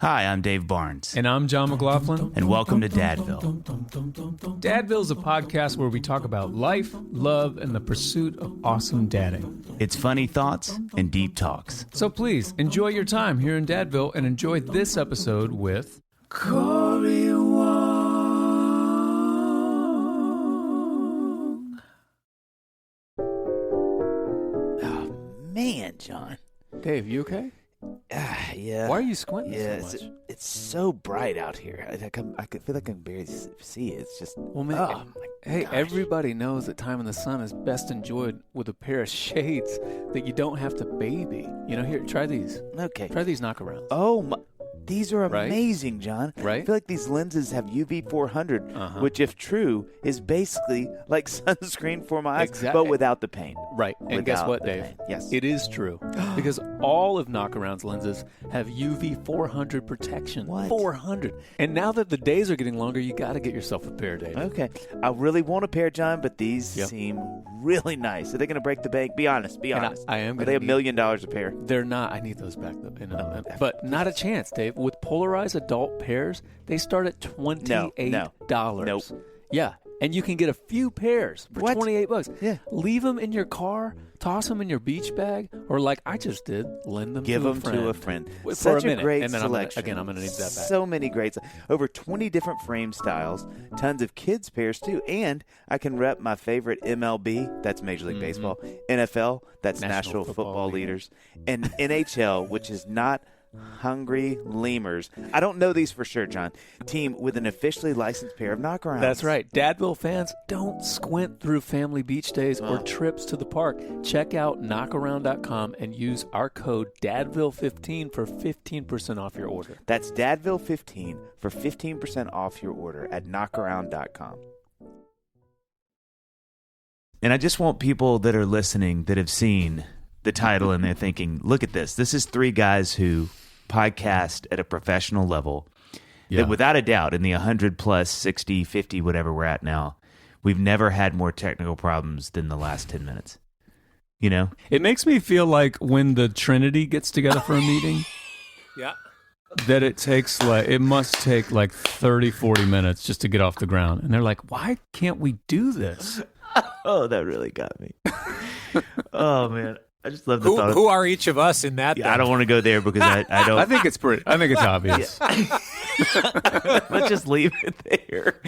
Hi, I'm Dave Barnes. And I'm John McLaughlin. And welcome to Dadville. Dadville is a podcast where we talk about life, love, and the pursuit of awesome dadding. It's funny thoughts and deep talks. So please, enjoy your time here in Dadville and enjoy this episode with... Cory Wong. Oh, man, John. Dave, you okay? Yeah. Why are you squinting so much? It's so bright out here. I feel like I can barely see it. It's just, Well, man, oh, my hey, gosh. everybody knows that time in the sun is best enjoyed with a pair of shades that you don't have to baby. You know, here, try these. Okay. Try these knockarounds. Oh, my. These are Right? amazing, John. Right? I feel like these lenses have UV 400, which, if true, is basically like sunscreen for my eyes, Exactly. but without the pain. Right. And guess Without what, the Dave? pain. Yes. It is true. Because all of Knockaround's lenses have UV 400 protection. What? 400. And now that the days are getting longer, you got to get yourself a pair, Dave. Okay. I really want a pair, John, but these Yep. seem really nice. Are they going to break the bank? Be honest. Be And honest. I am Are going they to $1 million a pair? They're not. I need those back, though. But not a chance, Dave. With polarized adult pairs, they start at $28. Nope. Yeah, and you can get a few pairs for What? $28. Yeah. Leave them in your car, toss them in your beach bag, or like I just did, lend them Give to them a friend. to a friend. For Such a minute, great and then selection. I'm gonna need that back. So many great. Over 20 different frame styles. Tons of kids pairs too. And I can rep my favorite MLB. That's Major League Baseball. NFL. That's National Football Leaders. And NHL, which is not Hungry Lemurs. I don't know these for sure, John. Team with an officially licensed pair of knockarounds. That's right. Dadville fans, don't squint through family beach days or trips to the park. Check out knockaround.com and use our code DADVILLE15 for 15% off your order. That's Dadville15 for 15% off your order at knockaround.com. And I just want people that are listening that have seen the title and they're thinking, look at this. This is three guys who podcast at a professional level that without a doubt in the 100 plus 60, 50, whatever we're at now, we've never had more technical problems than the last 10 minutes. You know? It makes me feel like when the Trinity gets together for a meeting, that it must take like 30, 40 minutes just to get off the ground. And they're like, why can't we do this? Oh, that really got me. Oh, man. I just love the thought. Who are each of us in that? I don't want to go there because I don't. I think it's obvious. Let's just leave it there.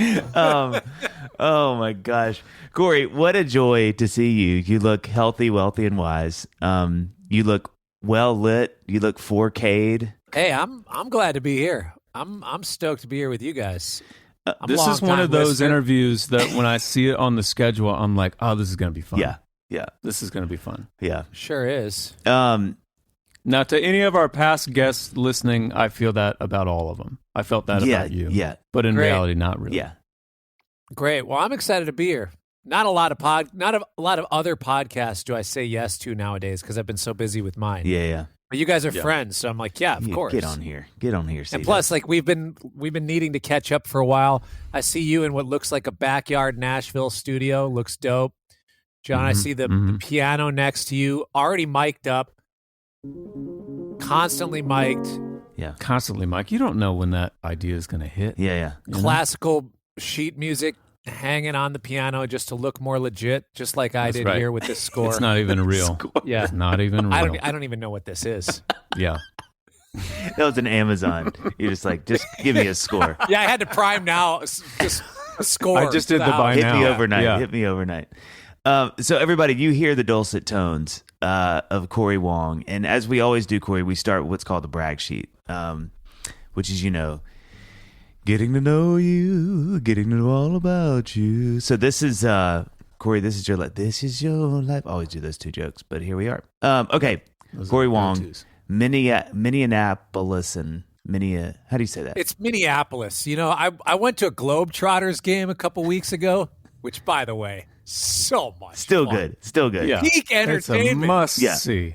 Oh my gosh, Cory, what a joy to see you. You look healthy, wealthy, and wise. You look well lit. You look 4K'd. Hey, I'm glad to be here. I'm stoked to be here with you guys. This is one of those interviews that when I see it on the schedule, I'm like, oh, this is going to be fun. Yeah. This is going to be fun. Yeah. Sure is. Now, to any of our past guests listening, I feel that about all of them. I felt that about you. Yeah. But in Great. reality, not really. Yeah. Great. Well, I'm excited to be here. Not a lot of other podcasts do I say yes to nowadays because I've been so busy with mine. Yeah. But you guys are friends, so I'm like, of course. Get on here. And plus, like we've been needing to catch up for a while. I see you in what looks like a backyard Nashville studio. Looks dope. John, I see the piano next to you, already mic'd up, constantly mic'd. Yeah. Constantly, Mike. You don't know when that idea is going to hit. Yeah. Classical sheet music hanging on the piano just to look more legit, just like I did here with this score. It's not even real. Yeah. It's not even real. I don't even know what this is. Yeah. That was an Amazon. You're just like, just give me a score. Yeah, I had to Prime Now. Just a score. I just did the buy Hit now. me overnight. Yeah. Hit me overnight. So everybody, you hear the dulcet tones of Cory Wong. And as we always do, Cory, we start with what's called the brag sheet, which is, getting to know you, getting to know all about you. So this is, Cory, this is your life. This is your life. I always do those two jokes, but here we are. Okay, Those Cory are Wong, go-tos. Minneapolis and how do you say that? It's Minneapolis. I went to a Globetrotters game a couple weeks ago, which, by the way, so much Still fun. good. Yeah. Peak It's a entertainment. must Yeah. see.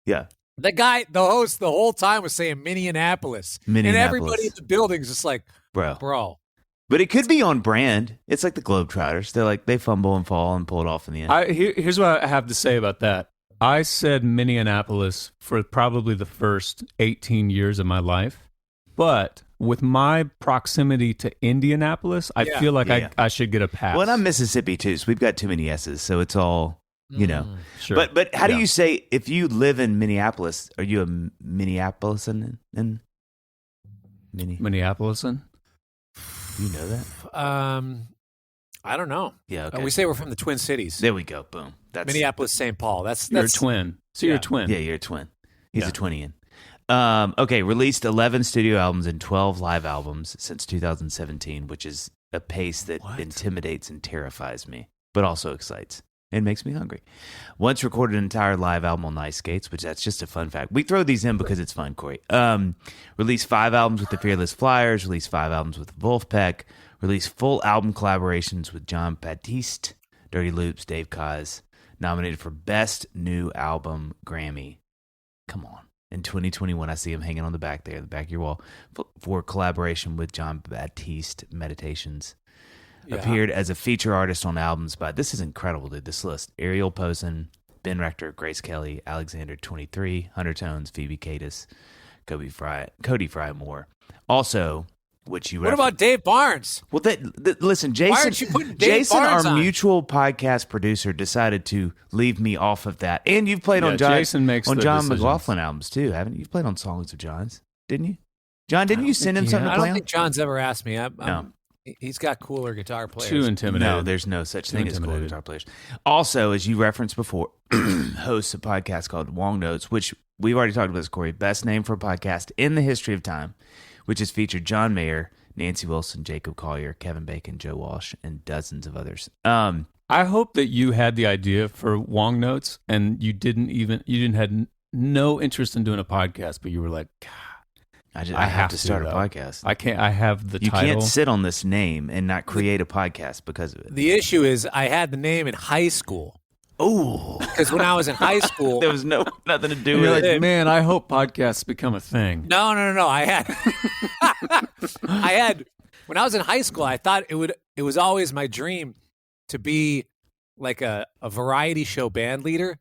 Yeah. The host, the whole time was saying Minneapolis. And everybody in the building's just like, bro. But it could be on brand. It's like the Globetrotters. They're like, they fumble and fall and pull it off in the end. Here's what I have to say about that. I said Minneapolis for probably the first 18 years of my life. but with my proximity to Indianapolis, I feel like I should get a pass. Well, I'm Mississippi too, so we've got too many S's, so it's all, Sure. But how do you say, if you live in Minneapolis, are you a Minneapolisan? Minneapolisan? You know that? I don't know. Yeah, okay. We say we're from the Twin Cities. There we go. Boom. That's Minneapolis, St. Paul. You're a twin. So you're a twin. Yeah, you're a twin. He's a twinnian. Okay, released 11 studio albums and 12 live albums since 2017, which is a pace that intimidates and terrifies me, but also excites and makes me hungry. Once recorded an entire live album on ice skates, which that's just a fun fact. We throw these in because it's fun, Corey. Released 5 albums with the Fearless Flyers, released 5 albums with Wolfpack, released full album collaborations with John Batiste, Dirty Loops, Dave Koz, nominated for Best New Album Grammy. Come on. In 2021, I see him hanging on the back there, the back of your wall, for collaboration with John Batiste, Meditations. Yeah. Appeared as a feature artist on albums by, this is incredible, dude, this list: Ariel Posen, Ben Rector, Grace Kelly, Alexander 23, Hunter Tones, Phoebe Cadis, Cody Fry Moore. Also, which you What about Dave Barnes? Well, listen, Jason. Why aren't you putting Dave Jason, Barnes our on? mutual podcast producer, decided to leave me off of that. And you've played on Jason makes on the John decisions. McLaughlin albums too, haven't you? You've played on songs of John's, didn't you? John, didn't you send him something to I play don't on? think John's ever asked me. No. He's got cooler guitar players. Too intimidated. No, there's no such thing as cool intimidated. guitar players. Also, as you referenced before, hosts a podcast called Wong Notes, which we've already talked about this, Corey. Best name for a podcast in the history of time, which has featured John Mayer, Nancy Wilson, Jacob Collier, Kevin Bacon, Joe Walsh, and dozens of others. I hope that you had the idea for Wong Notes and you had no interest in doing a podcast, but you were like, God, I have to start a podcast. I have the title. You can't sit on this name and not create a podcast because of it. The issue is I had the name in high school. Oh, Because when I was in high school, there was nothing to do And with you're it. like, man, I hope podcasts become a thing. No. I had when I was in high school, I thought it was always my dream to be like a variety show band leader.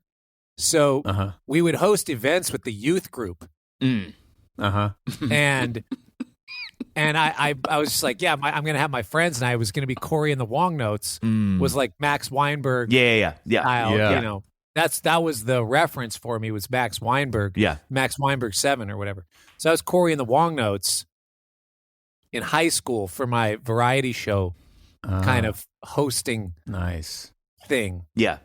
So we would host events with the youth group. And I was just like, I'm going to have my friends, and I was going to be Cory and the Wong Notes. Was like Max Weinberg. Yeah. Style, you know. That was the reference for me, was Max Weinberg. Yeah. Max Weinberg 7 or whatever. So I was Cory and the Wong Notes in high school for my variety show kind of hosting thing. Yeah.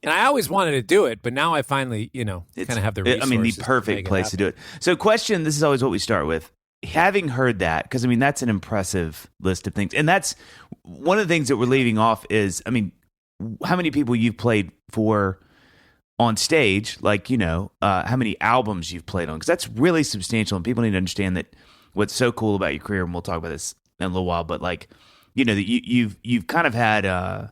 And I always wanted to do it, but now I finally, kind of have the resources. the perfect place to do it. So question, this is always what we start with. Having heard that, because, that's an impressive list of things. And that's one of the things that we're leaving off is, how many people you've played for on stage, like, how many albums you've played on, because that's really substantial. And people need to understand that what's so cool about your career, and we'll talk about this in a little while, but like, that you've kind of had,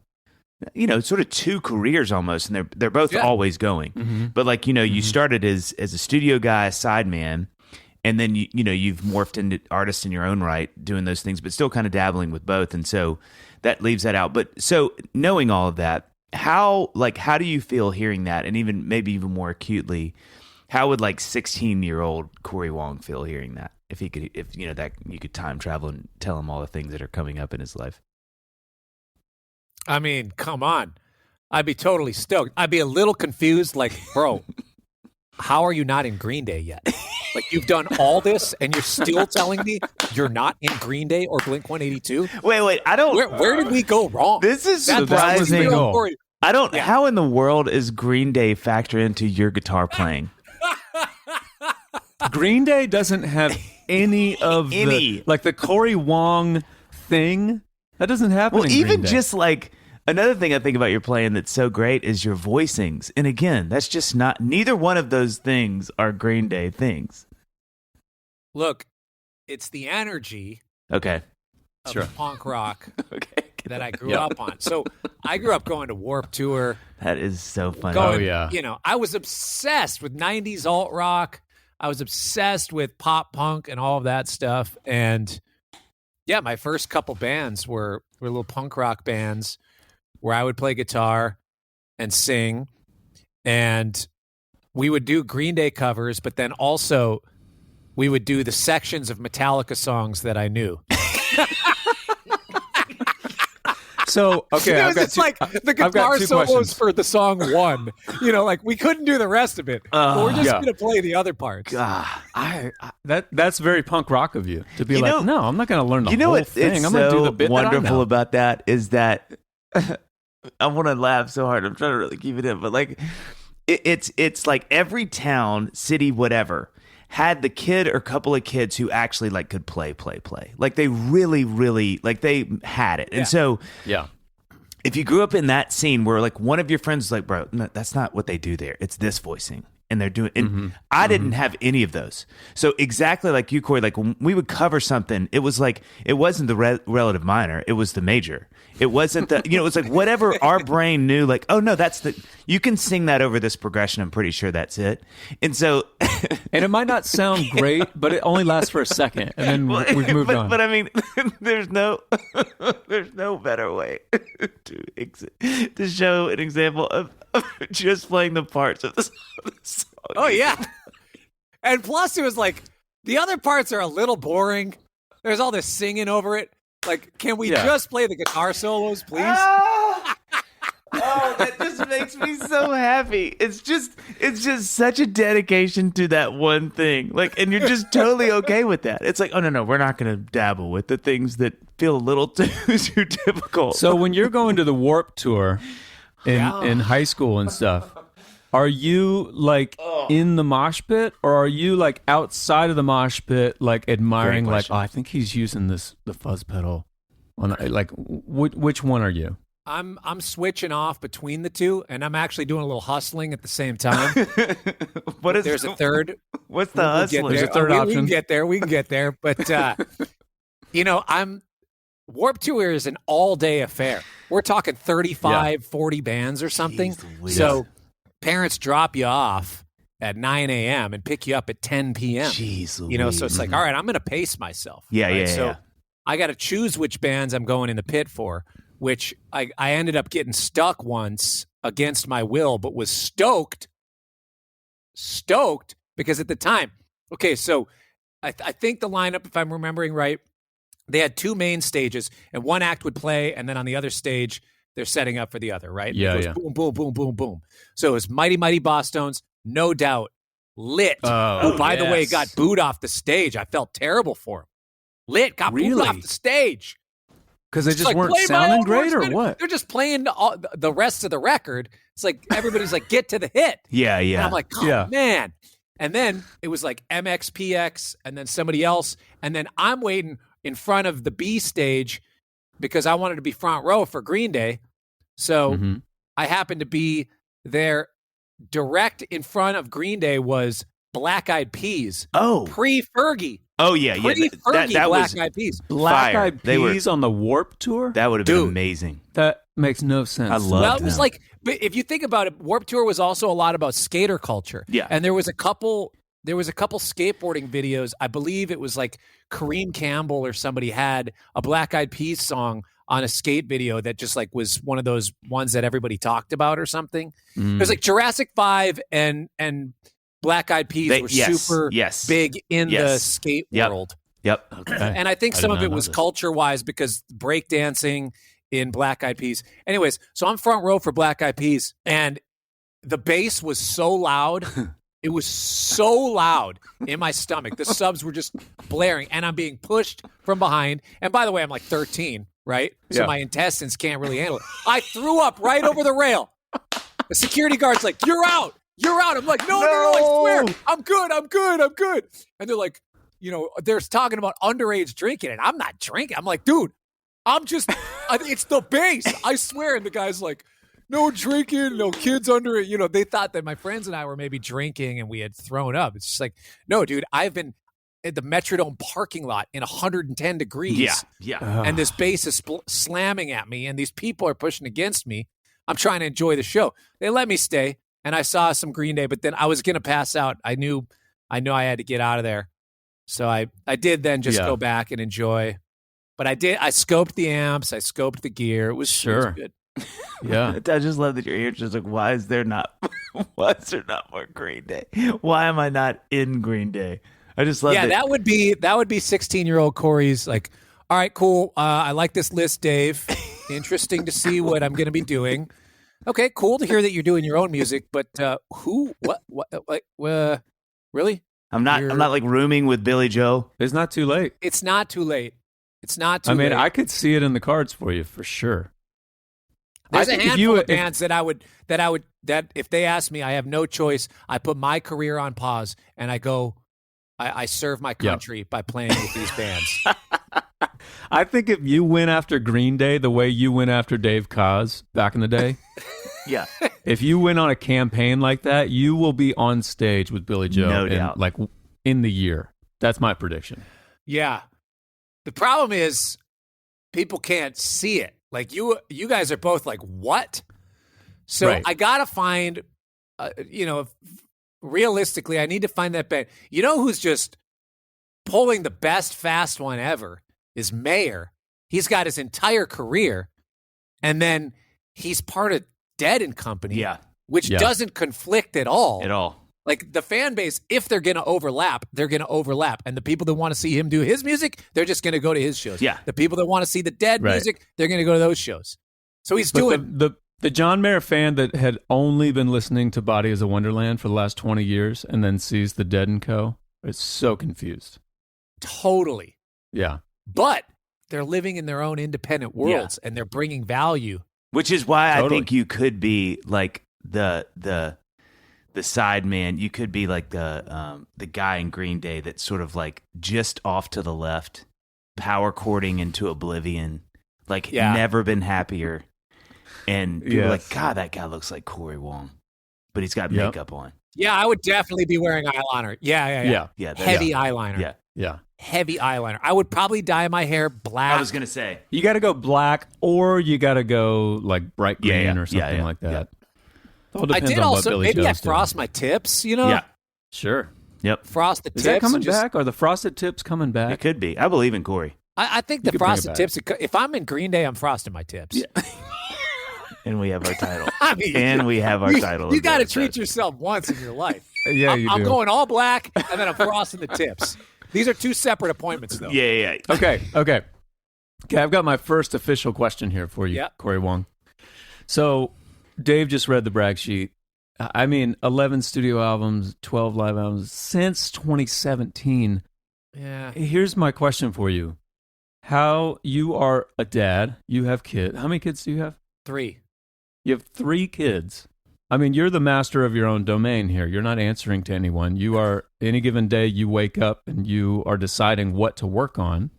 sort of 2 careers almost, and they're both always going. But like, you started as a studio guy, sideman, and then you've morphed into artist in your own right, doing those things, but still kind of dabbling with both. And so that leaves that out. But so knowing all of that, how do you feel hearing that? And maybe even more acutely, how would like 16-year-old Cory Wong feel hearing that? If that you could time travel and tell him all the things that are coming up in his life. Come on. I'd be totally stoked. I'd be a little confused, like, bro, how are you not in Green Day yet? Like, you've done all this, and you're still telling me you're not in Green Day or Blink-182? Wait, I don't... Where did we go wrong? This is surprising. I don't... Yeah. How in the world is Green Day factor into your guitar playing? Green Day doesn't have any of the Cory Wong thing. That doesn't happen. Well, even just like another thing I think about your playing that's so great is your voicings. And again, that's just not, neither one of those things are Green Day things. Look, it's the energy of the punk rock that I grew up on. So I grew up going to Warped Tour. That is so funny. I was obsessed with 90s alt rock. I was obsessed with pop punk and all of that stuff. And yeah, my first couple bands were little punk rock bands where I would play guitar and sing. And we would do Green Day covers, but then also we would do the sections of Metallica songs that I knew. So, okay, it was just like the guitar solos for the song one. Like we couldn't do the rest of it. But we're just going to play the other parts. That's very punk rock of you to be like, no, I'm not going to learn the whole thing. I'm going to do the bit wonderful that about that is that I want to laugh so hard. I'm trying to really keep it in, but like it's like every town, city, whatever had the kid or couple of kids who actually like could play. Like they really, really like they had it. And so if you grew up in that scene where like one of your friends is like, bro, no, that's not what they do there. It's this voicing. And they're doing, and I didn't have any of those. So exactly like you, Cory, like when we would cover something, it was like, it wasn't the relative minor, it was the major. It wasn't the, it was like whatever our brain knew, like, oh no, you can sing that over this progression. I'm pretty sure that's it. And so, and it might not sound great, but it only lasts for a second. And then we've moved on. But I mean, there's no better way to show an example of just playing the parts of the song. Oh yeah. And plus it was like, the other parts are a little boring. There's all this singing over it. Like, can we just play the guitar solos, please? Oh, that just makes me so happy. It's just such a dedication to that one thing. Like, and you're just totally okay with that. It's like, oh no, we're not going to dabble with the things that feel a little too difficult. So when you're going to the Warped Tour in high school and stuff, are you like in the mosh pit, or are you like outside of the mosh pit, like admiring, like, oh, I think he's using the fuzz pedal? Like, which one are you? I'm switching off between the two, and I'm actually doing a little hustling at the same time. There's a third. What's the hustling? There's a third option. We can get there. But Warped Tour is an all-day affair. We're talking 35, 40 bands or something. So parents drop you off at 9 a.m. and pick you up at 10 p.m. Jeez, so it's like, all right, I'm going to pace myself. So I got to choose which bands I'm going in the pit for, which I ended up getting stuck once against my will, but was stoked because at the time, okay, so I think the lineup, if I'm remembering right, they had two main stages, and one act would play, and then on the other stage, they're setting up for the other, right? Yeah, it goes boom, boom, boom, boom, boom. So it was Mighty Mighty Boss Stones, no doubt, Lit, who, by the way, got booed off the stage. I felt terrible for him. Lit got booed off the stage. Because they just weren't sounding great, or what? They're just playing the rest of the record. It's like everybody's like, get to the hit. Yeah. And I'm like, oh, man. And then it was like MXPX and then somebody else. And then I'm waiting in front of the B stage because I wanted to be front row for Green Day. So I happened to be there. Direct in front of Green Day was Black Eyed Peas. Oh. Pre-Fergie. Oh, yeah. That That Black was Eyed Peas. Black Eyed Peas on the Warped Tour? That would have been amazing. That makes no sense. I love Well, it was like, but if you think about it, Warped Tour was also a lot about skater culture. Yeah. And there was a couple skateboarding videos. I believe it was like Kareem Campbell or somebody had a Black Eyed Peas song on a skate video that just like was one of those ones that everybody talked about or something. It was like Jurassic 5 and Black Eyed Peas were super big in the skate world. Yep. Okay. And I think some of it was culture-wise because breakdancing in Black Eyed Peas. Anyways, so I'm front row for Black Eyed Peas, and the bass was so loud. It was so loud in my stomach. The subs were just blaring, and I'm being pushed from behind. And by the way, I'm like 13, right? So my intestines can't really handle it. I threw up right over the rail. The security guard's like, "You're out. You're out." I'm like, no, I swear. I'm good. And they're like, they're talking about underage drinking, and I'm not drinking. I'm like, dude, it's the bass. I swear. And the guy's like, no drinking, no kids under it. They thought that my friends and I were maybe drinking and we had thrown up. It's just like, no, dude, I've been at the Metrodome parking lot in 110 degrees. Yeah. And this bass is slamming at me, and these people are pushing against me. I'm trying to enjoy the show. They let me stay, and I saw some Green Day, but then I was going to pass out. I knew I had to get out of there. So I did then just go back and enjoy. But I scoped the amps. I scoped the gear. It was good. Yeah. I just love that your ears just like, why is there not more Green Day? Why am I not in Green Day? I just love that would be 16-year-old Cory's like, all right, cool. I like this list, Dave. Interesting to see what I'm going to be doing. Okay, cool to hear that you're doing your own music, but who, what, really? I'm not like rooming with Billy Joe. It's not too late. It's not too late. It's not too late. I mean, I could see it in the cards for you for sure. There's a handful of bands that if they ask me, I have no choice. I put my career on pause and I go, I serve my country by playing with these bands. I think if you went after Green Day the way you went after Dave Koz back in the day, yeah. If you went on a campaign like that, you will be on stage with Billy Joe No doubt. like in the year. That's my prediction. Yeah. The problem is people can't see it. Like you guys are both like, what? So right. I got to find, realistically, I need to find that band. You know who's just pulling the best fast one ever is Mayer. He's got his entire career, and then he's part of Dead and Company, which doesn't conflict at all. At all. Like the fan base, if they're going to overlap, they're going to overlap. And the people that want to see him do his music, they're just going to go to his shows. Yeah. The people that want to see the Dead music, they're going to go to those shows. So he's doing the John Mayer fan that had only been listening to Body is a Wonderland for the last 20 years and then sees the Dead and Co. is so confused. Totally. Yeah. But they're living in their own independent worlds and they're bringing value. Which is why I think you could be like the side man. You could be like the guy in Green Day that's sort of like just off to the left, power chording into oblivion, like never been happier. And people are like, God, that guy looks like Cory Wong, but he's got makeup on. Yeah, I would definitely be wearing eyeliner. Yeah. Heavy eyeliner. Yeah. Heavy eyeliner. I would probably dye my hair black. I was going to say. You got to go black or you got to go like bright green or something like that. Yeah. All depends I did on also, what Billy maybe I Joe's frost doing. my tips, you know? Yeah. Sure. Yep. Frost the tips. Is that coming back? Are the frosted tips coming back? It could be. I believe in Cory. I think the frosted tips, if I'm in Green Day, I'm frosting my tips. Yeah. And we have our title. Title. You got to treat yourself once in your life. Yeah, I'm going all black, and then I'm frosting the tips. These are two separate appointments, though. Yeah. Okay, I've got my first official question here for you, Cory Wong. So, Dave just read the brag sheet. I mean, 11 studio albums, 12 live albums since 2017. Yeah. Here's my question for you. How you are a dad, you have kids. How many kids do you have? 3. You have 3 kids. I mean, you're the master of your own domain here. You're not answering to anyone. You are, any given day, you wake up and you are deciding what to work on.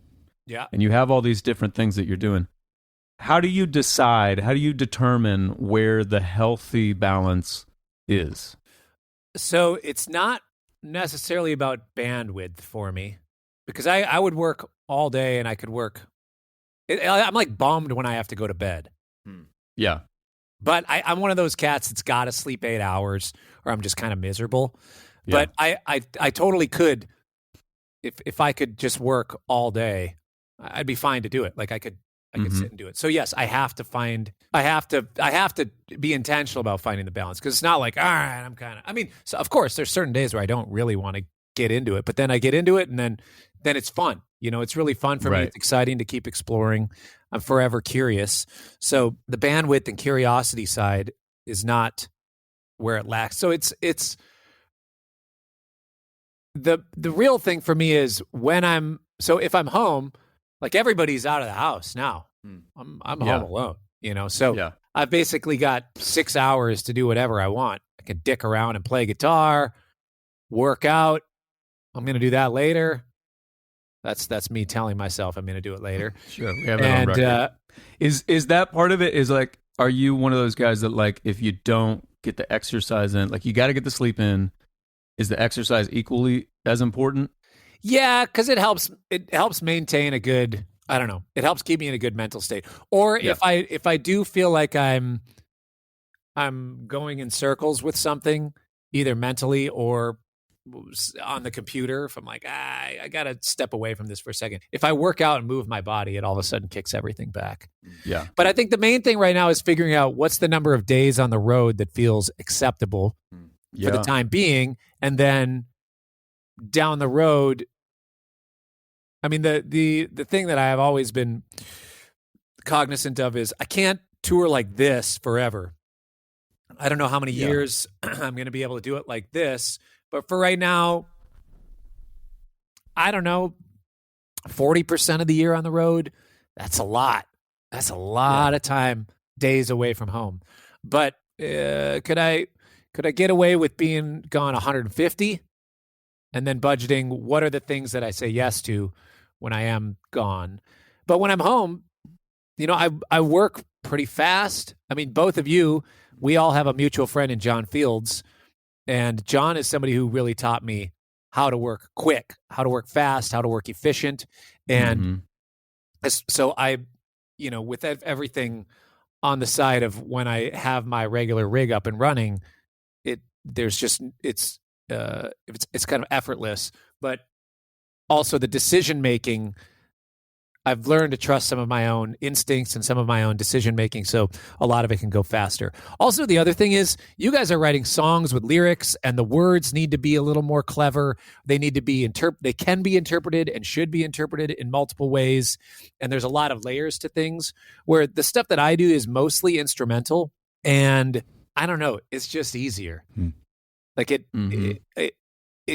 Yeah. And you have all these different things that you're doing. How do you decide, how do you determine where the healthy balance is? So it's not necessarily about bandwidth for me because I would work all day and I could work. I'm like bummed when I have to go to bed. Yeah. But I'm one of those cats that's got to sleep 8 hours or I'm just kind of miserable. Yeah. But I totally could, if I could just work all day, I'd be fine to do it. Like I could sit and do it. So yes, I have to be intentional about finding the balance because it's not like, all right, so of course there's certain days where I don't really want to get into it, but then I get into it and then it's fun. You know, it's really fun for me. It's exciting to keep exploring. I'm forever curious. So the bandwidth and curiosity side is not where it lacks. So it's the real thing for me is if I'm home, like everybody's out of the house now. I'm home alone, you know. So I've basically got 6 hours to do whatever I want. I can dick around and play guitar, work out. I'm going to do that later. That's me telling myself I'm going to do it later. Sure, we have it on record. Is that part of it? Is like, are you one of those guys that like if you don't get the exercise in, like you got to get the sleep in? Is the exercise equally as important? Yeah, because it helps maintain a good. I don't know. It helps keep me in a good mental state. Or if I do feel like I'm going in circles with something, either mentally or on the computer, if I'm like, I got to step away from this for a second. If I work out and move my body, it all of a sudden kicks everything back. Yeah. But I think the main thing right now is figuring out what's the number of days on the road that feels acceptable for the time being. And then down the road, I mean, the thing that I have always been cognizant of is I can't tour like this forever. I don't know how many years I'm going to be able to do it like this, but for right now, I don't know, 40% of the year on the road. That's a lot. That's a lot of time, days away from home. But could I get away with being gone 150 and then budgeting what are the things that I say yes to when I am gone? But when I'm home, you know, I work pretty fast. I mean, both of you, we all have a mutual friend in John Fields, and John is somebody who really taught me how to work quick, how to work fast, how to work efficient. And so I, you know, with everything on the side of when I have my regular rig up and running, it's kind of effortless, but also the decision making, I've learned to trust some of my own instincts and some of my own decision making, so a lot of it can go faster. Also, the other thing is you guys are writing songs with lyrics, and the words need to be a little more clever. They need to be they can be interpreted and should be interpreted in multiple ways, and there's a lot of layers to things, where the stuff that I do is mostly instrumental, and I don't know, it's just easier. Like it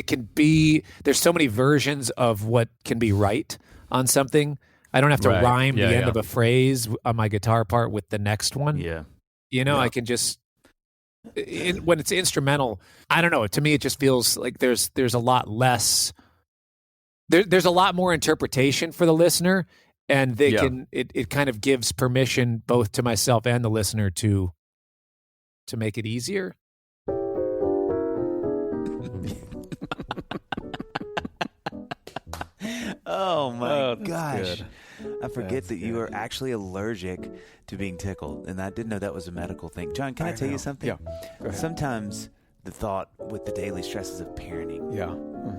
can be, there's so many versions of what can be right on something. I don't have to rhyme the end of a phrase on my guitar part with the next one. Yeah. You know, I can just, when it's instrumental, I don't know. To me, it just feels like there's a lot less, there's a lot more interpretation for the listener, and they can, it kind of gives permission both to myself and the listener to make it easier. Oh my gosh. Good. I forget that you are actually allergic to being tickled, and I didn't know that was a medical thing. John, can I tell you something? Yeah. Sometimes the thought with the daily stresses of parenting,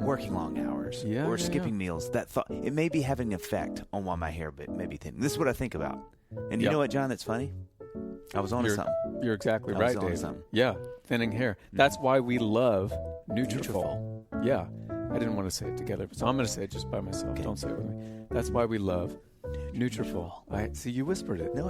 working long hours, or skipping meals, that thought, it may be having an effect on why my hair may be thin. This is what I think about. And you know what, John, that's funny? I was on to something. You're exactly right, Dave. Yeah, thinning hair. That's why we love Nutrafol. Yeah. I didn't want to say it together, so I'm going to say it just by myself. Okay. Don't say it with me. That's why we love Nutrafol. See, you whispered it. No,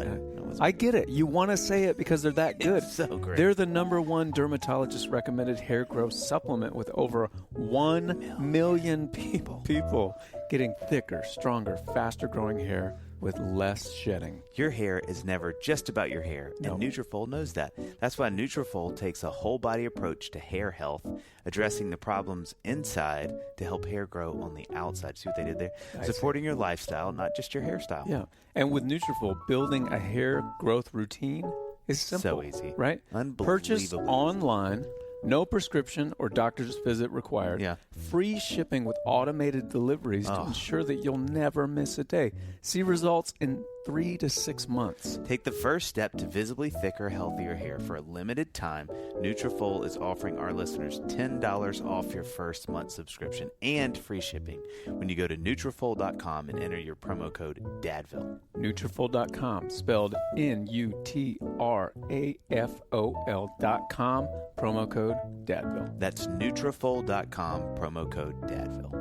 I get it. You want to say it because they're that good. It's so great. They're the #1 dermatologist recommended hair growth supplement, with over 1 million people getting thicker, stronger, faster growing hair with less shedding. Your hair is never just about your hair, and Nutrafol knows that. That's why Nutrafol takes a whole body approach to hair health, addressing the problems inside to help hair grow on the outside. See what they did there? Supporting your lifestyle, not just your hairstyle. Yeah, and with Nutrafol, building a hair growth routine is simple. So easy. Right? Unbelievable. Purchase online. No prescription or doctor's visit required. Yeah. Free shipping with automated deliveries to ensure that you'll never miss a day. See results in 3 to 6 months. Take the first step to visibly thicker, healthier hair. For a limited time, Nutrafol is offering our listeners $10 off your first month subscription and free shipping when you go to Nutrafol.com and enter your promo code DADVILLE. Nutrafol.com, spelled Nutrafol.com, promo code DADVILLE. That's Nutrafol.com, promo code DADVILLE.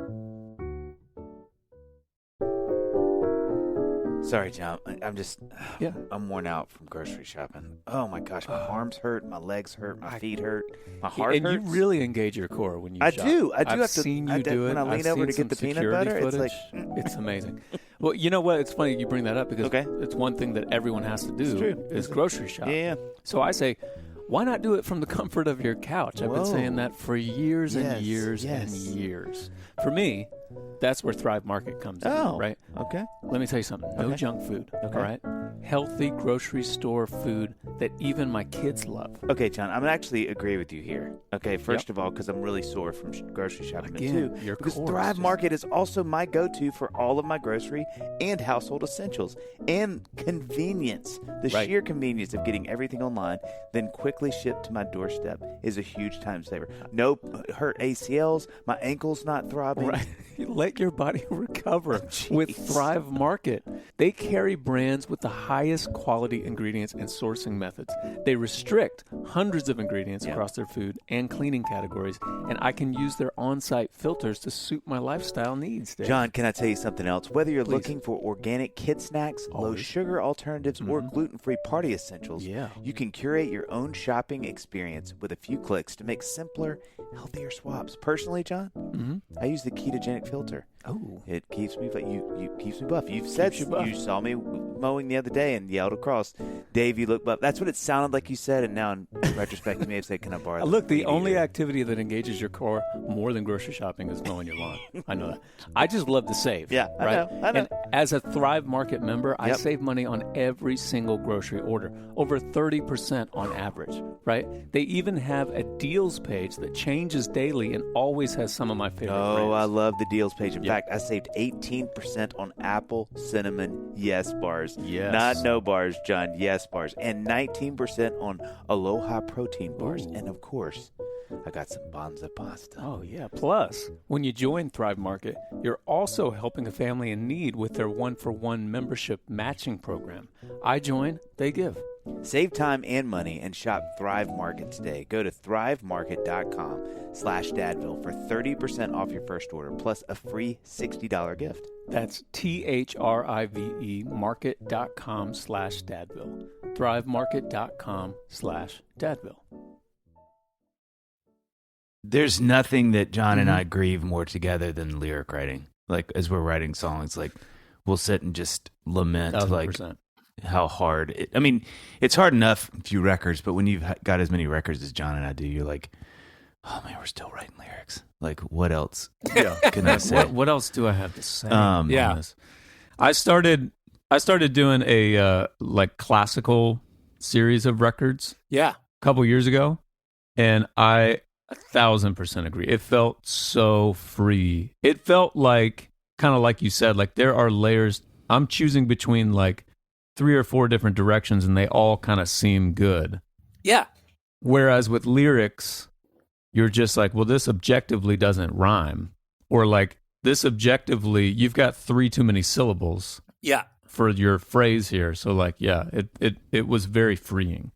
Sorry, John. I'm worn out from grocery shopping. Oh my gosh, my arms hurt, my legs hurt, my feet hurt, my heart hurts. And you really engage your core when you shop. I do. I've have seen you do it. When I lean over to get the peanut butter, footage. it's like it's amazing. Well, you know what? It's funny you bring that up because it's one thing that everyone has to do is grocery shop. Yeah. So I say, why not do it from the comfort of your couch? I've been saying that for years and years and years. For me, that's where Thrive Market comes in, right? Okay. Let me tell you something. No junk food, all right? Healthy grocery store food that even my kids love. Okay, John, I'm actually agree with you here. Okay, first of all, because I'm really sore from grocery shopping too. Because Thrive Market is also my go-to for all of my grocery and household essentials and convenience. The sheer convenience of getting everything online, then quickly shipped to my doorstep is a huge time saver. No hurt ACLs, my ankle's not throbbing. Right. Let your body recover with Thrive Market. They carry brands with the highest quality ingredients and sourcing methods. They restrict hundreds of ingredients across their food and cleaning categories, and I can use their on-site filters to suit my lifestyle needs, Dave. John, can I tell you something else? Whether you're looking for organic kid snacks, low-sugar alternatives, or gluten-free party essentials, you can curate your own shopping experience with a few clicks to make simpler, healthier swaps. Personally, John, I use the ketogenic filter. Oh, it keeps me keeps me buff. You've said you saw me mowing the other day and yelled across, "Dave, you look buff." That's what it sounded like you said, and now in retrospect, you may have said, "Can I borrow?" Look, the only activity that engages your core more than grocery shopping is mowing your lawn. I know that. I just love to save. Yeah, right? I know. And as a Thrive Market member, I save money on every single grocery order, over 30% on average. Right? They even have a deals page that changes daily and always has some of my favorite brands. I love the deals page. In fact, I saved 18% on apple cinnamon yes bars. Yes. Not no bars, John, yes bars. And 19% on Aloha protein bars. And of course, I got some Bonza pasta. Oh, yeah. Plus, when you join Thrive Market, you're also helping a family in need with their 1-for-1 membership matching program. I join, they give. Save time and money and shop Thrive Market today. Go to thrivemarket.com/Dadville for 30% off your first order plus a free $60 gift. That's THRIVE market.com/Dadville. thrivemarket.com/Dadville. There's nothing that John and I grieve more together than lyric writing. Like, as we're writing songs, like, we'll sit and just lament 1,000%. like how hard it's hard enough a few records, but when you've got as many records as John and I do, you're like, oh man, we're still writing lyrics. Like, what else can I say? What else do I have to say? On this? I started doing a like classical series of records a couple years ago, and I 1,000% agree. It felt so free. It felt like, kind of like you said, like there are layers. I'm choosing between like 3 or 4 different directions, and they all kind of seem good. Yeah. Whereas with lyrics, you're just like, well, this objectively doesn't rhyme, or like this objectively, you've got 3 too many syllables. Yeah. For your phrase here. So like, it was very freeing.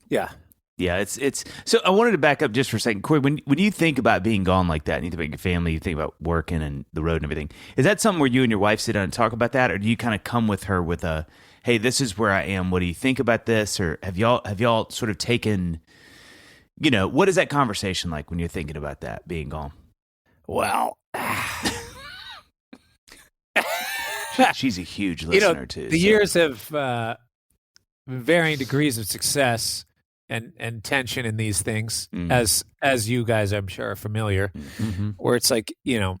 Yeah. Yeah, it's so I wanted to back up just for a second. Cory, when you think about being gone like that, and you think about your family, you think about working and the road and everything, is that something where you and your wife sit down and talk about that, or do you kind of come with her with a, hey, this is where I am, what do you think about this? Or have y'all sort of taken, what is that conversation like when you're thinking about that, being gone? Well, she's a huge listener too. The years have varying degrees of success and tension in these things, as you guys, I'm sure, are familiar, where it's like, you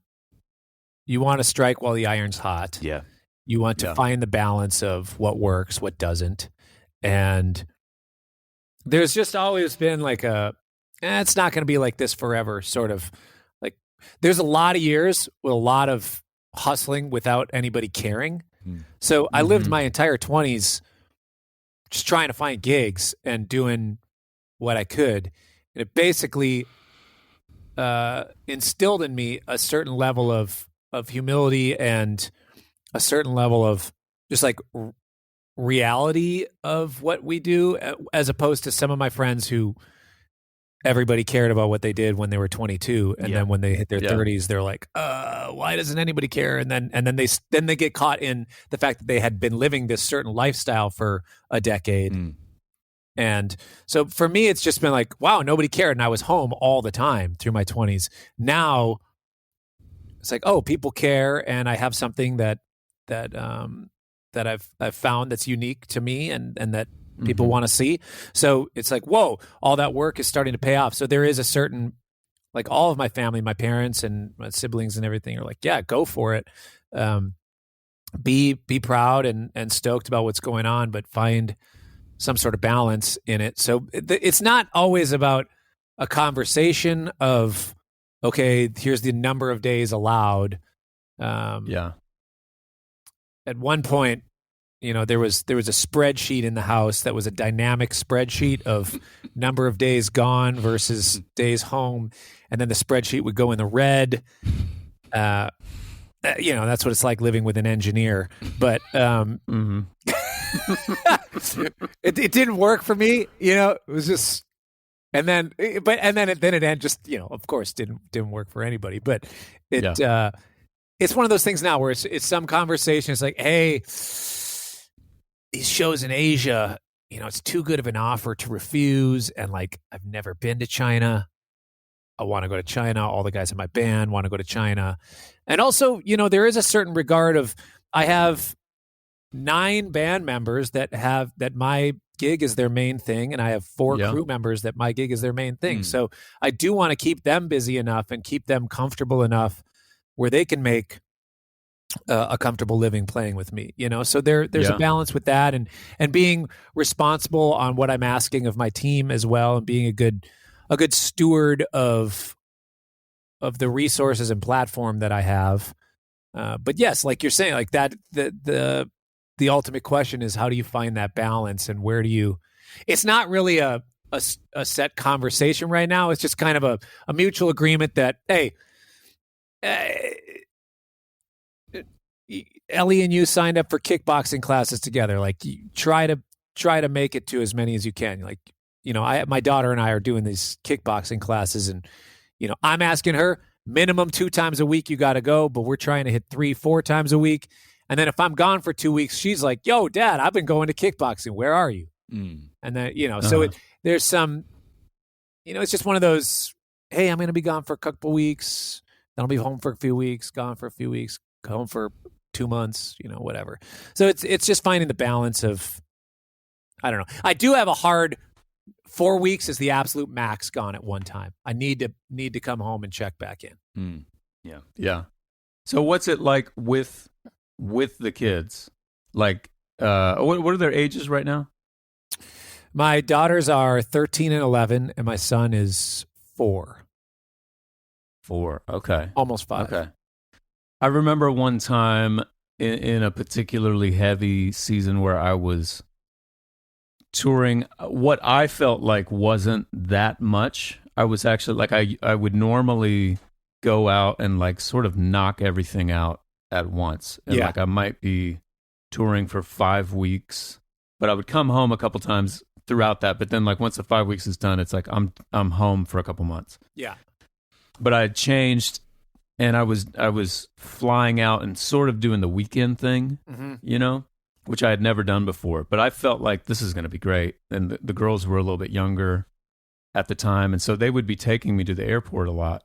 want to strike while the iron's hot. Yeah. You want to find the balance of what works, what doesn't. And there's just always been like it's not going to be like this forever, sort of. Like, there's a lot of years with a lot of hustling without anybody caring. So I lived my entire 20s just trying to find gigs and doing what I could. And it basically instilled in me a certain level of humility and a certain level of just like reality of what we do, as opposed to some of my friends who everybody cared about what they did when they were 22, and then when they hit their 30s, they're like, why doesn't anybody care? And then they get caught in the fact that they had been living this certain lifestyle for a decade. And so for me, it's just been like, wow, nobody cared, and I was home all the time through my 20s. Now it's like, oh, people care, and I have something that I've found that's unique to me, and that people want to see. So it's like, whoa, all that work is starting to pay off. So there is a certain, like, all of my family, my parents and my siblings and everything are like, yeah, go for it. Be proud and stoked about what's going on, but find some sort of balance in it. So it's not always about a conversation of, okay, here's the number of days allowed. At one point, there was a spreadsheet in the house that was a dynamic spreadsheet of number of days gone versus days home, and then the spreadsheet would go in the red. That's what it's like living with an engineer. But it didn't work for me. It was just, and then it ended just, of course didn't work for anybody. But it's one of those things now where it's some conversation. It's like, hey, these shows in Asia, it's too good of an offer to refuse. And like, I've never been to China. I want to go to China. All the guys in my band want to go to China. And also, there is a certain regard of, I have 9 band members that my gig is their main thing. And I have 4 crew members that my gig is their main thing. So I do want to keep them busy enough and keep them comfortable enough where they can make a comfortable living playing with me, So there's a balance with that, and being responsible on what I'm asking of my team as well, and being a good steward of the resources and platform that I have. But yes, like you're saying, like that, the ultimate question is, how do you find that balance, and where do you? It's not really a set conversation right now. It's just kind of a mutual agreement that, hey, Ellie and you signed up for kickboxing classes together. Like, you try to make it to as many as you can. Like, my daughter and I are doing these kickboxing classes, and I'm asking her minimum 2 times a week. You got to go, but we're trying to hit 3-4 times a week. And then if I'm gone for 2 weeks, she's like, "Yo, Dad, I've been going to kickboxing. Where are you?" And then so there's some, it's just one of those. Hey, I'm going to be gone for a couple weeks. Then I'll be home for a few weeks. Gone for a few weeks. Home for 2 months. Whatever. So it's just finding the balance of. I don't know. I do have a hard. 4 weeks is the absolute max gone at one time. I need to come home and check back in. Yeah. So what's it like with the kids? Like, what are their ages right now? My daughters are 13 and 11, and my son is 4. 4. Okay. Almost 5. Okay. I remember one time in a particularly heavy season where I was touring, what I felt like wasn't that much. I was actually like, I would normally go out and like sort of knock everything out at once. And like, I might be touring for 5 weeks, but I would come home a couple times throughout that. But then like, once the 5 weeks is done, it's like, I'm home for a couple months. Yeah. But I had changed, and I was flying out and sort of doing the weekend thing, which I had never done before. But I felt like this is going to be great. And the girls were a little bit younger at the time, and so they would be taking me to the airport a lot,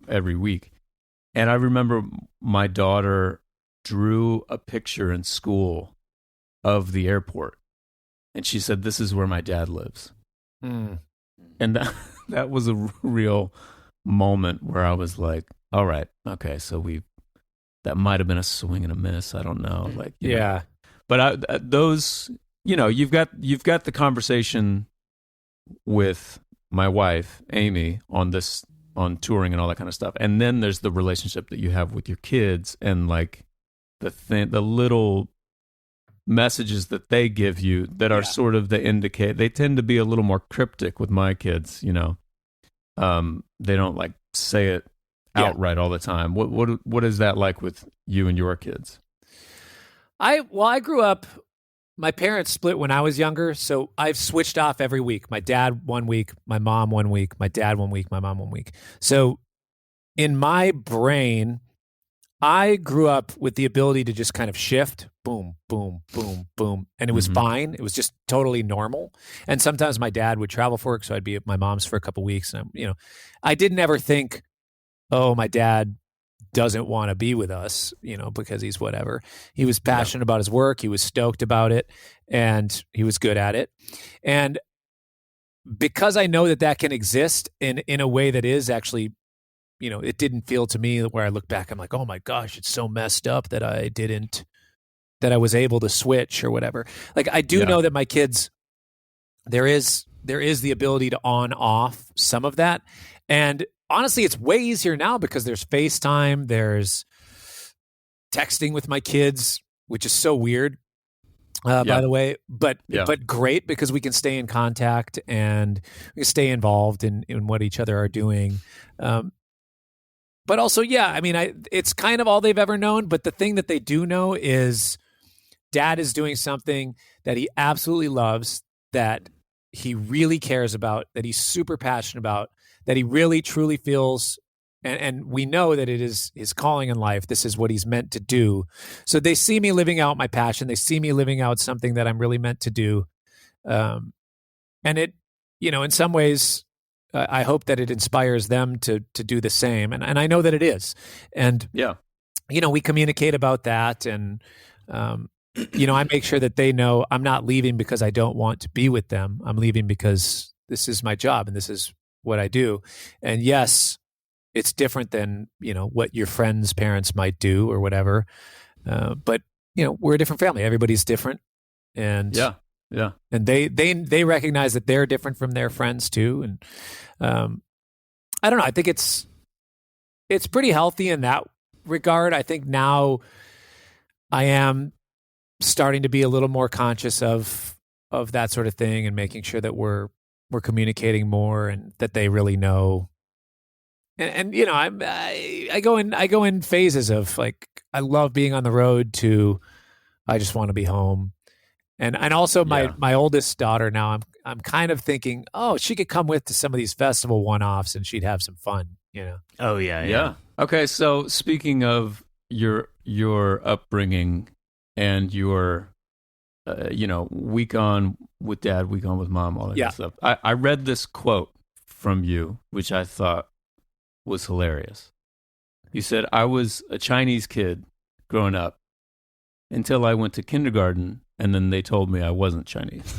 every week. And I remember my daughter drew a picture in school of the airport, and she said, "This is where my dad lives." And that was a real moment where I was like, all right, okay, so that might have been a swing and a miss. I don't know. Like, know. But those, you've got the conversation with my wife, Amy, on touring and all that kind of stuff. And then there's the relationship that you have with your kids, and like the little messages that they give you that are sort of they tend to be a little more cryptic with my kids, they don't like say it outright all the time. What is that like with you and your kids? I grew up, my parents split when I was younger, so I've switched off every week. My dad 1 week, my mom 1 week, my dad 1 week, my mom 1 week. So in my brain, I grew up with the ability to just kind of shift, boom, boom, boom, boom, and it was fine. It was just totally normal. And sometimes my dad would travel for work, so I'd be at my mom's for a couple weeks. And I didn't ever think, oh, my dad doesn't want to be with us, because he's whatever. He was passionate about his work. He was stoked about it, and he was good at it. And because I know that can exist in a way that is actually, it didn't feel to me where I look back, I'm like, oh my gosh, it's so messed up that I was able to switch or whatever. Like, I do know that my kids, there is the ability to on off some of that. And honestly, it's way easier now because there's FaceTime, there's texting with my kids, which is so weird, by the way, but great because we can stay in contact and we can stay involved in what each other are doing. But also, it's kind of all they've ever known. But the thing that they do know is dad is doing something that he absolutely loves, that he really cares about, that he's super passionate about, that he really truly feels, and we know that it is his calling in life. This is what he's meant to do. So they see me living out my passion. They see me living out something that I'm really meant to do. And it, in some ways, I hope that it inspires them to do the same. And I know that it is. And, we communicate about that. And, I make sure that they know I'm not leaving because I don't want to be with them. I'm leaving because this is my job and this is what I do. And yes, it's different than, what your friends' parents might do or whatever. But, we're a different family. Everybody's different. And yeah. And they recognize that they're different from their friends too. And I don't know. I think it's pretty healthy in that regard. I think now I am starting to be a little more conscious of that sort of thing and making sure that we're communicating more and that they really know. And I go in phases of like, I love being on the road to, I just want to be home. And also my oldest daughter now, I'm kind of thinking, oh, she could come with to some of these festival one-offs and she'd have some fun, Oh yeah. Okay, so speaking of your upbringing and your week on with dad, week on with mom, all that kind of stuff. I read this quote from you, which I thought was hilarious. You said, I was a Chinese kid growing up until I went to kindergarten, and then they told me I wasn't Chinese.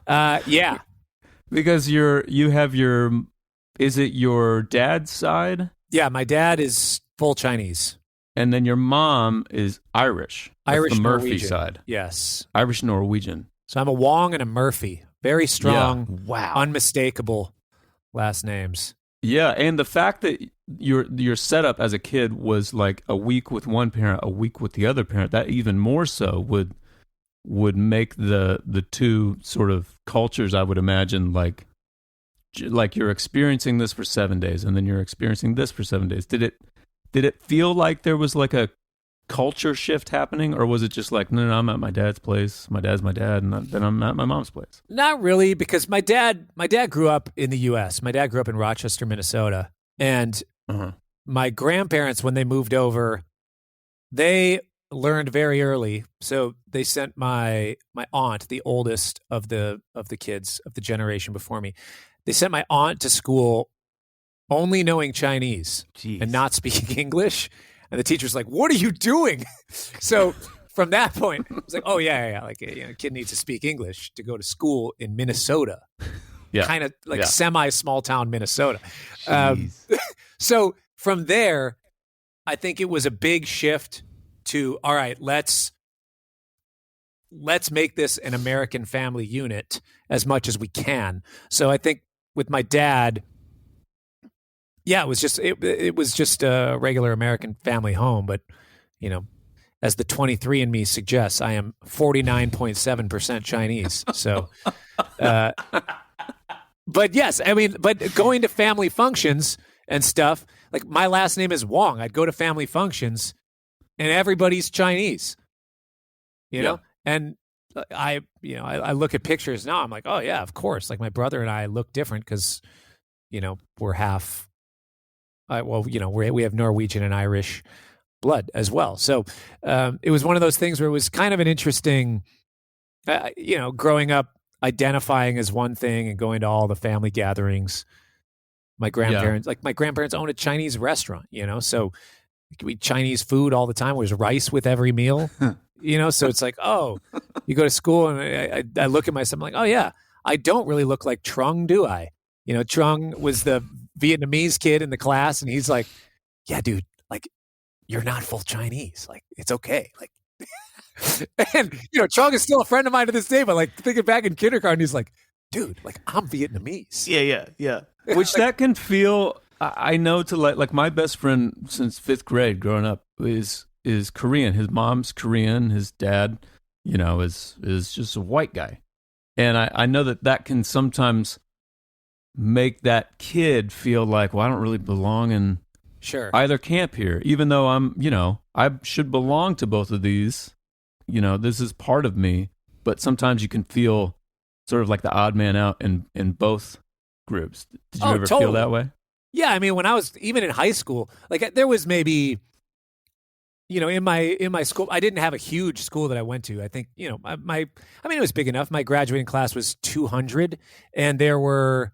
Yeah. Because you have is it your dad's side? Yeah, my dad is full Chinese. And then your mom is Irish. Irish the Murphy Norwegian. side. Yes. Irish Norwegian. So I'm a Wong and a Murphy. Very strong, unmistakable last names. Yeah, and the fact that your setup as a kid was like a week with one parent, a week with the other parent, that even more so would make the two sort of cultures, I would imagine, like you're experiencing this for 7 days and then you're experiencing this for 7 days. Did it feel like there was like a culture shift happening, or was it just like, no, I'm at my dad's place, my dad's my dad, and then I'm at my mom's place? Not really, because my dad grew up in the U.S. My dad grew up in Rochester, Minnesota, and my grandparents, when they moved over, they learned very early. So they sent my aunt, the oldest of the kids of the generation before me, they sent my aunt to school only knowing Chinese and not speaking English. And the teacher's like, what are you doing? So from that point, I was like, oh, yeah. Like, a kid needs to speak English to go to school in Minnesota. Yeah. Kind of like semi-small town Minnesota. So from there, I think it was a big shift to, all right, let's make this an American family unit as much as we can. So I think with my dad, it was just a regular American family home. But, as the 23andMe suggests, I am 49.7% Chinese. So, but yes, but going to family functions and stuff, like my last name is Wong. I'd go to family functions and everybody's Chinese, you know? And I look at pictures now, I'm like, oh yeah, of course. Like my brother and I look different because, we're half, we have Norwegian and Irish blood as well. So it was one of those things where it was kind of an interesting, growing up, identifying as one thing and going to all the family gatherings. My grandparents own a Chinese restaurant, so we eat Chinese food all the time. There's rice with every meal, so it's like, oh, you go to school and I look at myself, I'm like, oh yeah, I don't really look like Trung, do I? Trung was the Vietnamese kid in the class, and he's like, yeah, dude, like, you're not full Chinese. Like, it's okay. Like, and, Trung is still a friend of mine to this day, but like thinking back in kindergarten, he's like, dude, like, I'm Vietnamese. Yeah. Which that can feel, I know, to like my best friend since 5th grade growing up is Korean. His mom's Korean. His dad, is just a white guy. And I know that can sometimes make that kid feel like, well, I don't really belong in either camp here, even though I should belong to both of these. this is part of me, but sometimes you can feel sort of like the odd man out in both groups. Did you ever feel that way? Yeah, I mean, when I was even in high school, like there was maybe, in my school, I didn't have a huge school that I went to. I think, it was big enough. My graduating class was 200, and there were,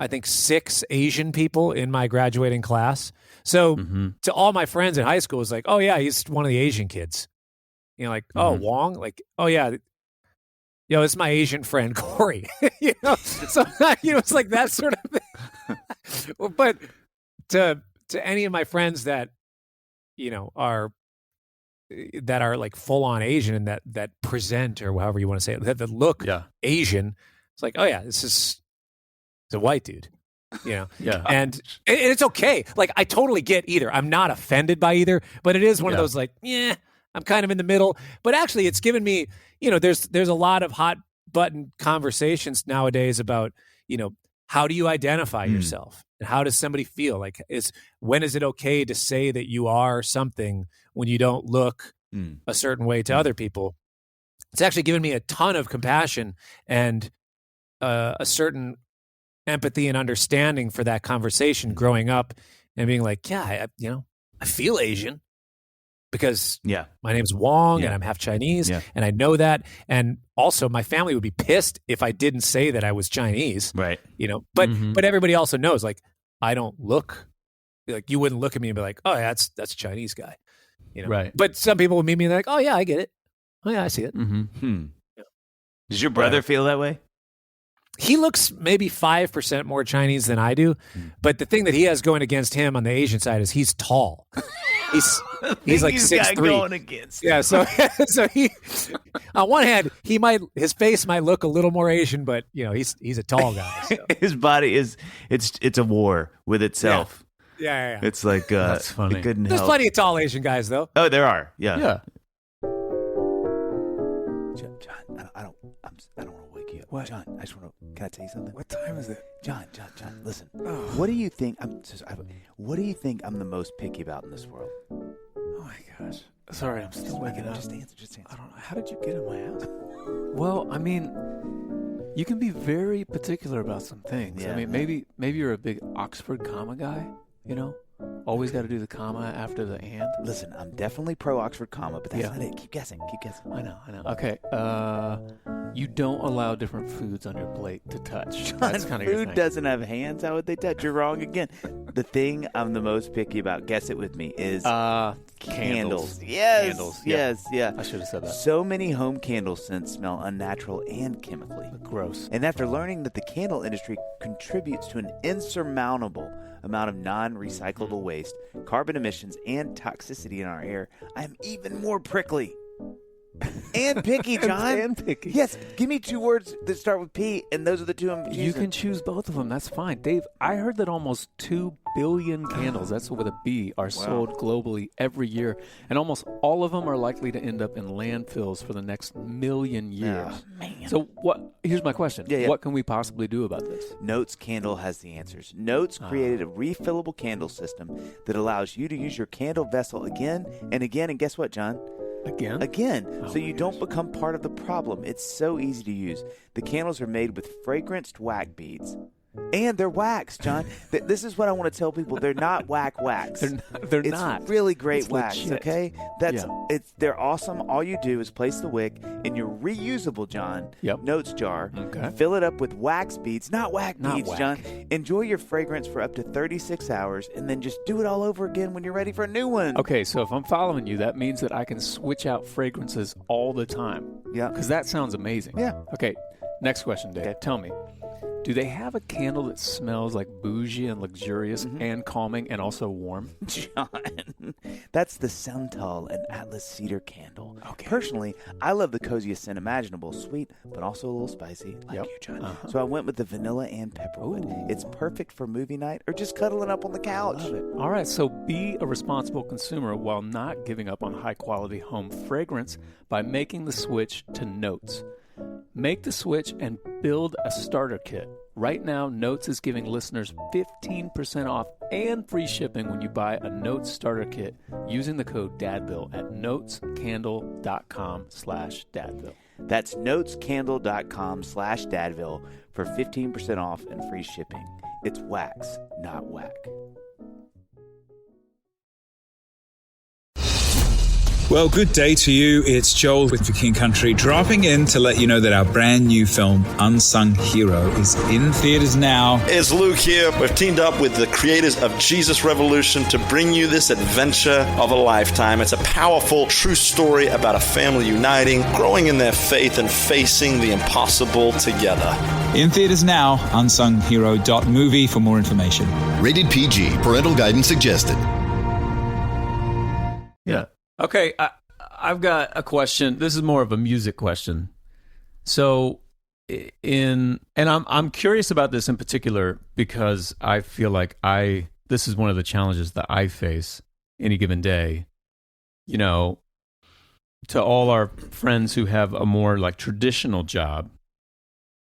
I think, 6 Asian people in my graduating class. So to all my friends in high school, it was like, oh yeah, he's one of the Asian kids. Oh, Wong, like, oh yeah, it's my Asian friend Cory. So it's like that sort of thing. But to any of my friends that are like full on Asian and that present, or however you want to say it, that look Asian, it's like, oh yeah, it's a white dude. Yeah. And it's okay. Like, I totally get either. I'm not offended by either, but it is one of those like, I'm kind of in the middle. But actually, it's given me, there's a lot of hot button conversations nowadays about, how do you identify yourself? And how does somebody feel? Like, when is it okay to say that you are something when you don't look a certain way to other people? It's actually given me a ton of compassion and a certain empathy and understanding for that conversation growing up, and being like, I feel Asian because my name's Wong and I'm half Chinese and I know that. And also my family would be pissed if I didn't say that I was Chinese. Right. But everybody also knows, like, I don't look like, you wouldn't look at me and be like, oh yeah, that's a Chinese guy. Right. But some people would meet me and they're like, oh yeah, I get it. Oh yeah, I see it. Does your brother feel that way? He looks maybe 5% more Chinese than I do, but the thing that he has going against him on the Asian side is he's tall. He's like 6'3". Going against him. So he, on one hand, his face might look a little more Asian, but he's a tall guy. So. His body it's a war with itself. Yeah. It's like that's funny. It couldn't There's help. plenty of tall Asian guys though. Oh, there are. Yeah. John, I don't want to wake you up. What? John, can I tell you something? What time is it? John, listen. What do you think? What do you think I'm the most picky about in this world? Oh my gosh. Sorry, I'm still waking up. Just answer. I don't know. How did you get in my house? Well, I mean, you can be very particular about some things. Yeah. I mean, maybe you're a big Oxford comma guy, Always got to do the comma after the and. Listen, I'm definitely pro Oxford comma, but that's not it. Keep guessing. I know. Okay. You don't allow different foods on your plate to touch. John, That's kind of your food thing. doesn't have hands. How would they touch? You're wrong again. The thing I'm the most picky about, guess it with me, is candles. Yes. Candles. Yeah. I should have said that. So many home candle scents smell unnatural and chemically. Gross. And after learning that the candle industry contributes to an insurmountable amount of non-recyclable waste, carbon emissions, and toxicity in our air, I am even more prickly. And picky, John. And picky. Yes, give me 2 words that start with P, and those are the 2 I'm choosing. You can choose both of them. That's fine. Dave, I heard that almost 2 billion candles, that's with a B, are sold globally every year. And almost all of them are likely to end up in landfills for the next million years. Man. So here's my question. Yeah. What can we possibly do about this? Notes Candle has the answers. Notes created a refillable candle system that allows you to use your candle vessel again and again. And guess what, John? Again. Oh So you don't become part of the problem. It's so easy to use. The candles are made with fragranced wax beads. And they're wax, John. This is what I want to tell people. They're not wax. They're it's not. really great It's wax, legit. okay? They're awesome. All you do is place the wick in your reusable, John, Notes jar. Okay. Fill it up with wax beads, not whack beads, whack. John. Enjoy your fragrance for up to 36 hours, and then just do it all over again when you're ready for a new one. Okay, so if I'm following you, that means that I can switch out fragrances all the time. Yeah. Because that sounds amazing. Yeah. Okay, next question, Dave. Okay. Tell me, do they have a candle that smells like bougie and luxurious and calming and also warm? John, that's the Santal and Atlas Cedar Candle. Okay. Personally, I love the coziest scent imaginable, sweet, but also a little spicy, like you, John. So I went with the vanilla and pepperwood. Ooh. It's perfect for movie night or just cuddling up on the couch. Love it. All right, so be a responsible consumer while not giving up on high-quality home fragrance by making the switch to Notes. Make the switch and build a starter kit Right now, Notes is giving listeners 15% off and free shipping when you buy a Notes starter kit using the code DADVILLE at notescandle.com/dadville. That's notescandle.com/dadville for 15% off and free shipping. It's wax, not whack. Well, good day to you. It's Joel with The King Country, dropping in to let you know that our brand new film, Unsung Hero, is in theaters now. It's Luke here. We've teamed up with the creators of Jesus Revolution to bring you this adventure of a lifetime. It's a powerful, true story about a family uniting, growing in their faith, and facing the impossible together. In theaters now, unsunghero.movie for more information. Rated PG. Parental guidance suggested. Yeah. Okay, I've got a question. This is more of a music question. So, I'm curious about this in particular because I feel like this is one of the challenges that I face any given day. You know, to all our friends who have a more like traditional job,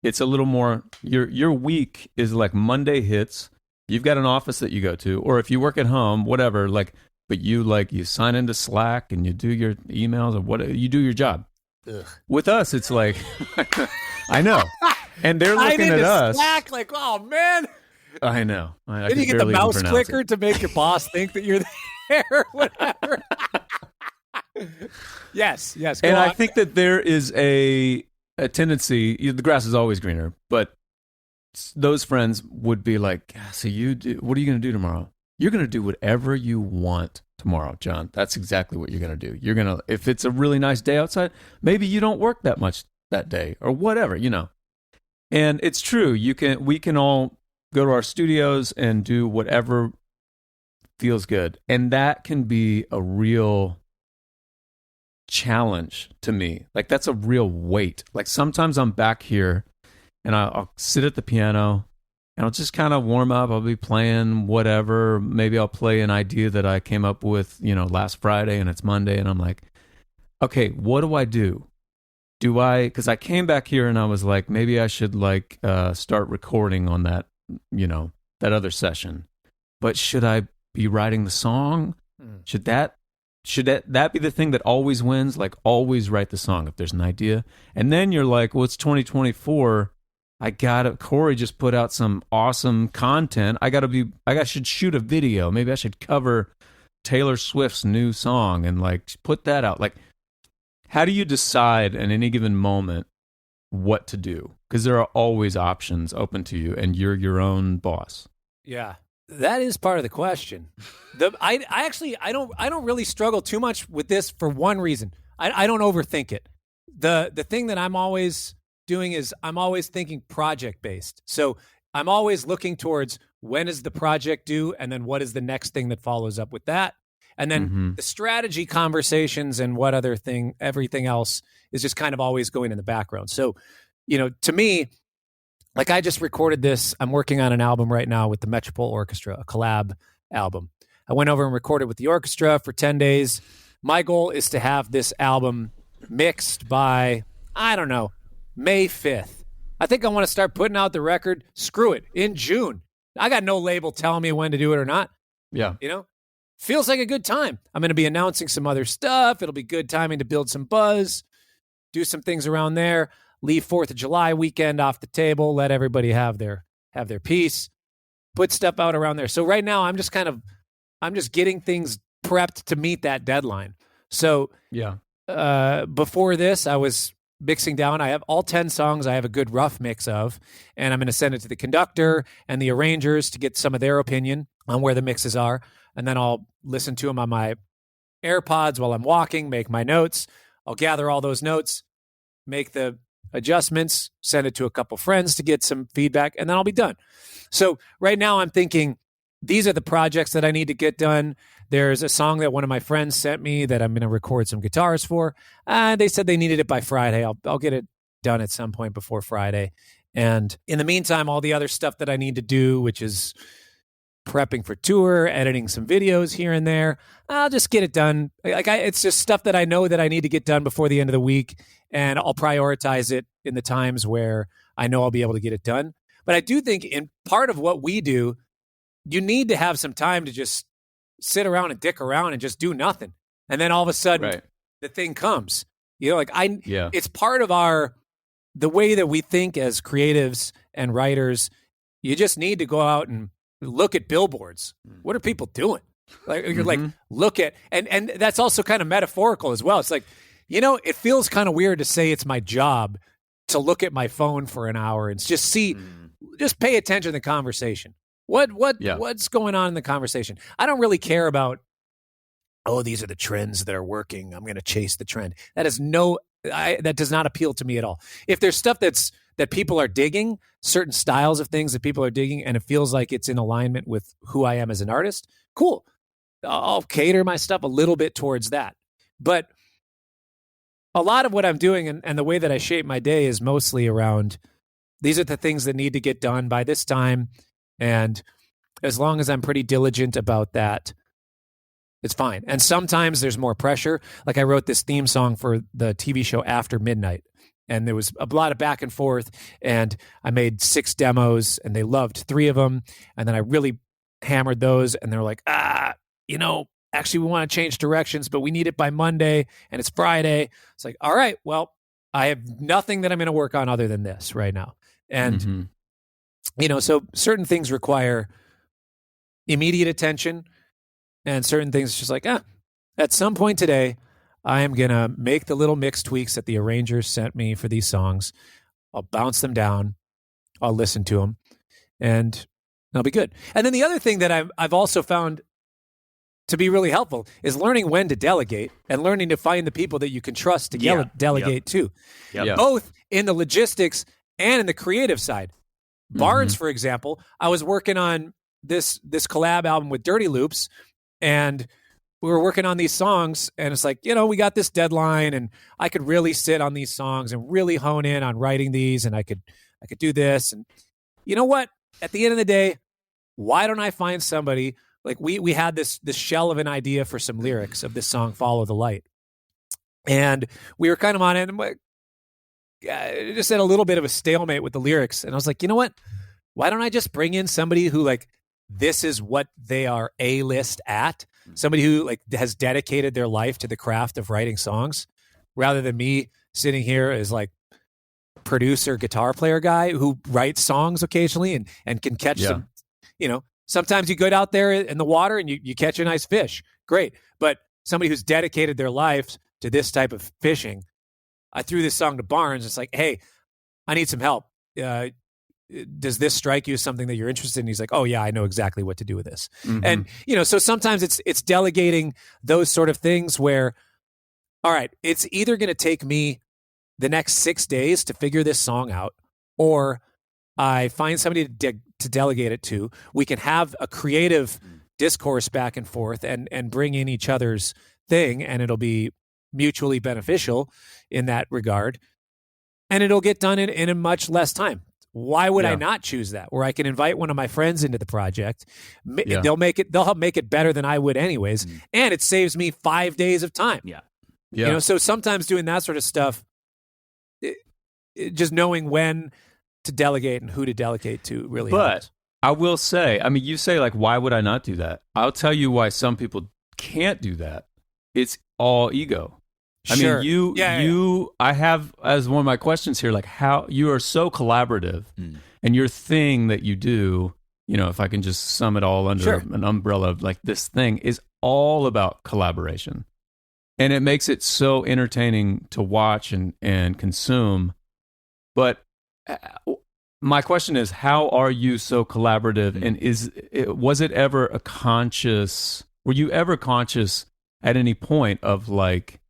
it's a little more. Your week is like Monday hits. You've got an office that you go to, or if you work at home, whatever. But you sign into Slack and you do your emails or you do your job. Ugh. With us, it's like, I know. And they're looking at us. Slack, like, oh, man. I know. Then you get the mouse clicker to make your boss think that you're there or whatever. Yes. Go and on. I think that there is a tendency, the grass is always greener, but those friends would be like, so what are you going to do tomorrow? You're going to do whatever you want tomorrow, John. That's exactly what you're going to do. You're going to, if it's a really nice day outside, maybe you don't work that much that day or whatever, you know. And it's true. We can all go to our studios and do whatever feels good. And that can be a real challenge to me. Like that's a real weight. Like sometimes I'm back here and I'll sit at the piano and I'll just kind of warm up. I'll be playing whatever. Maybe I'll play an idea that I came up with, last Friday and it's Monday. And I'm like, okay, what do I do? Because I came back here and I was like, maybe I should start recording on that, that other session. But should I be writing the song? Should that be the thing that always wins? Like always write the song if there's an idea. And then you're like, well, it's 2024. Cory just put out some awesome content. I should shoot a video. Maybe I should cover Taylor Swift's new song and put that out. Like, how do you decide in any given moment what to do? Because there are always options open to you and you're your own boss. Yeah. That is part of the question. I don't really struggle too much with this for one reason. I don't overthink it. The thing that I'm always doing is I'm always thinking project based. So I'm always looking towards when is the project due and then what is the next thing that follows up with that. And then the strategy conversations and everything else is just kind of always going in the background. So, to me, I just recorded this. I'm working on an album right now with the Metropole Orchestra, a collab album. I went over and recorded with the orchestra for 10 days. My goal is to have this album mixed by, I don't know, May 5th. I think I want to start putting out the record, screw it, in June. I got no label telling me when to do it or not. Yeah. Feels like a good time. I'm going to be announcing some other stuff. It'll be good timing to build some buzz, do some things around there, leave 4th of July weekend off the table, let everybody have their piece, put stuff out around there. So right now I'm just getting things prepped to meet that deadline. So yeah. Before this, I was mixing down. I have all 10 songs I have a good rough mix of, and I'm going to send it to the conductor and the arrangers to get some of their opinion on where the mixes are. And then I'll listen to them on my AirPods while I'm walking, make my notes. I'll gather all those notes, make the adjustments, send it to a couple friends to get some feedback, and then I'll be done. So right now I'm thinking these are the projects that I need to get done. There's a song that one of my friends sent me that I'm going to record some guitars for. They said they needed it by Friday. I'll get it done at some point before Friday. And in the meantime, all the other stuff that I need to do, which is prepping for tour, editing some videos here and there, I'll just get it done. It's just stuff that I know that I need to get done before the end of the week, and I'll prioritize it in the times where I know I'll be able to get it done. But I do think in part of what we do, you need to have some time to just sit around and dick around and just do nothing. And then all of a sudden the thing comes, it's part of the way that we think as creatives and writers. You just need to go out and look at billboards. What are people doing? Like you're like, look at, and that's also kind of metaphorical as well. It's like, it feels kind of weird to say it's my job to look at my phone for an hour and just just pay attention to the conversation. What's going on in the conversation? I don't really care about, these are the trends that are working, I'm going to chase the trend. That does not appeal to me at all. If there's stuff that people are digging, certain styles of things that people are digging, and it feels like it's in alignment with who I am as an artist, cool. I'll cater my stuff a little bit towards that. But a lot of what I'm doing and the way that I shape my day is mostly around, these are the things that need to get done by this time. And as long as I'm pretty diligent about that, it's fine. And sometimes there's more pressure. Like I wrote this theme song for the TV show After Midnight, and there was a lot of back and forth, and I made 6 demos and they loved 3 of them. And then I really hammered those, and they're like, actually we want to change directions, but we need it by Monday and it's Friday. It's like, all right, well, I have nothing that I'm going to work on other than this right now. And, so certain things require immediate attention, and certain things just like, at some point today, I am going to make the little mix tweaks that the arrangers sent me for these songs. I'll bounce them down. I'll listen to them, and I'll be good. And then the other thing that I've also found to be really helpful is learning when to delegate and learning to find the people that you can trust to delegate to, both in the logistics and in the creative side. Barnes, for example, I was working on this collab album with Dirty Loops, and we were working on these songs, and it's like, we got this deadline, and I could really sit on these songs and really hone in on writing these, and I could do this. And you know what? At the end of the day, why don't I find somebody, like we had this shell of an idea for some lyrics of this song, Follow the Light. And we were kind of on it, and just had a little bit of a stalemate with the lyrics. And I was like, you know what? Why don't I just bring in somebody who, like, this is what they are A-list at? Somebody who, like, has dedicated their life to the craft of writing songs, rather than me sitting here as, like, producer, guitar player guy who writes songs occasionally and can catch some, sometimes you go out there in the water and you catch a nice fish. Great. But somebody who's dedicated their life to this type of fishing. I threw this song to Barnes. It's like, hey, I need some help. Does this strike you as something that you're interested in? He's like, oh yeah, I know exactly what to do with this. And, so sometimes it's delegating those sort of things where, all right, it's either going to take me the next 6 days to figure this song out, or I find somebody to delegate it to. We can have a creative discourse back and forth and bring in each other's thing, and it'll be mutually beneficial in that regard. And it'll get done in a much less time. Why would I not choose that? Where I can invite one of my friends into the project. They'll help make it better than I would anyways. And it saves me 5 days of time. So sometimes doing that sort of stuff, just knowing when to delegate and who to delegate to really helps. I will say, you say, like, why would I not do that? I'll tell you why some people can't do that. It's all ego. Sure. I have as one of my questions here, like, how you are so collaborative, and your thing that you do, if I can just sum it all under an umbrella of, like, this thing is all about collaboration, and it makes it so entertaining to watch and consume. But my question is, how are you so collaborative? And was it ever were you ever conscious at any point of, like,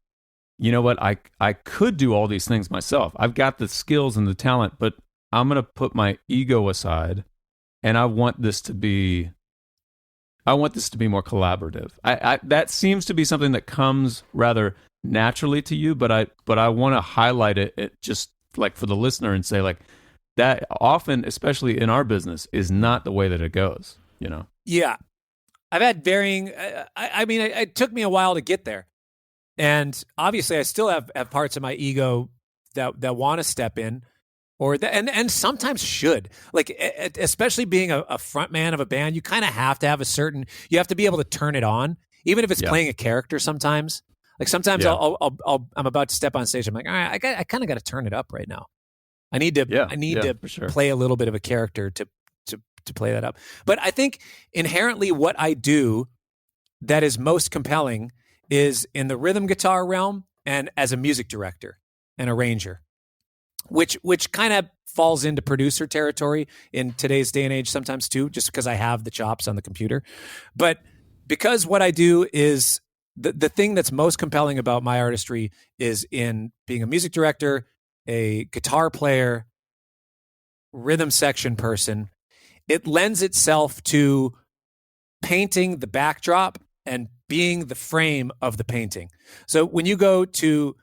you know what, I could do all these things myself. I've got the skills and the talent, but I'm going to put my ego aside, and I want this to be more collaborative. That seems to be something that comes rather naturally to you, but I want to highlight it just, like, for the listener, and say, like, that often, especially in our business, is not the way that it goes, Yeah. I've had varying, it took me a while to get there. And obviously I still have parts of my ego that want to step in and sometimes should, like, especially being a front man of a band, you kind of have to have you have to be able to turn it on, even if it's playing a character sometimes. Like sometimes I'm about to step on stage. I'm like, all right, I kind of got to turn it up right now. I need to for sure. play a little bit of a character to play that up. But I think inherently what I do that is most compelling is in the rhythm guitar realm and as a music director and arranger, which kind of falls into producer territory in today's day and age sometimes too, just because I have the chops on the computer. But because what I do is the thing that's most compelling about my artistry is in being a music director, a guitar player, rhythm section person, it lends itself to painting the backdrop and being the frame of the painting. So when you go to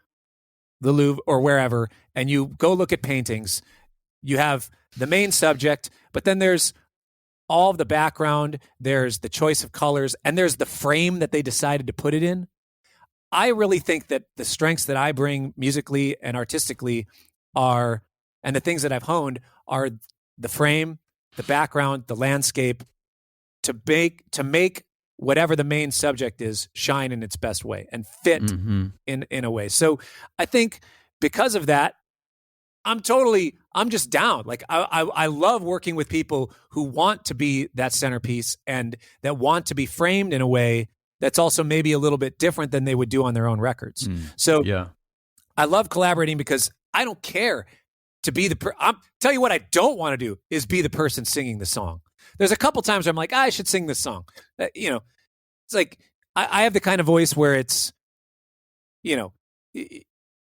the Louvre or wherever and you go look at paintings, you have the main subject, but then there's all of the background, there's the choice of colors, and there's the frame that they decided to put it in. I really think that the strengths that I bring musically and artistically are, and the things that I've honed are the frame, the background, the landscape, to make whatever the main subject is shine in its best way and fit in a way. So I think because of that, I'm just down. Like I love working with people who want to be that centerpiece and that want to be framed in a way that's also maybe a little bit different than they would do on their own records. So I love collaborating because I don't care to be I'm tell you what I don't want to do is be the person singing the song. There's a couple times where I'm like, I should sing this song. It's like I have the kind of voice where it's,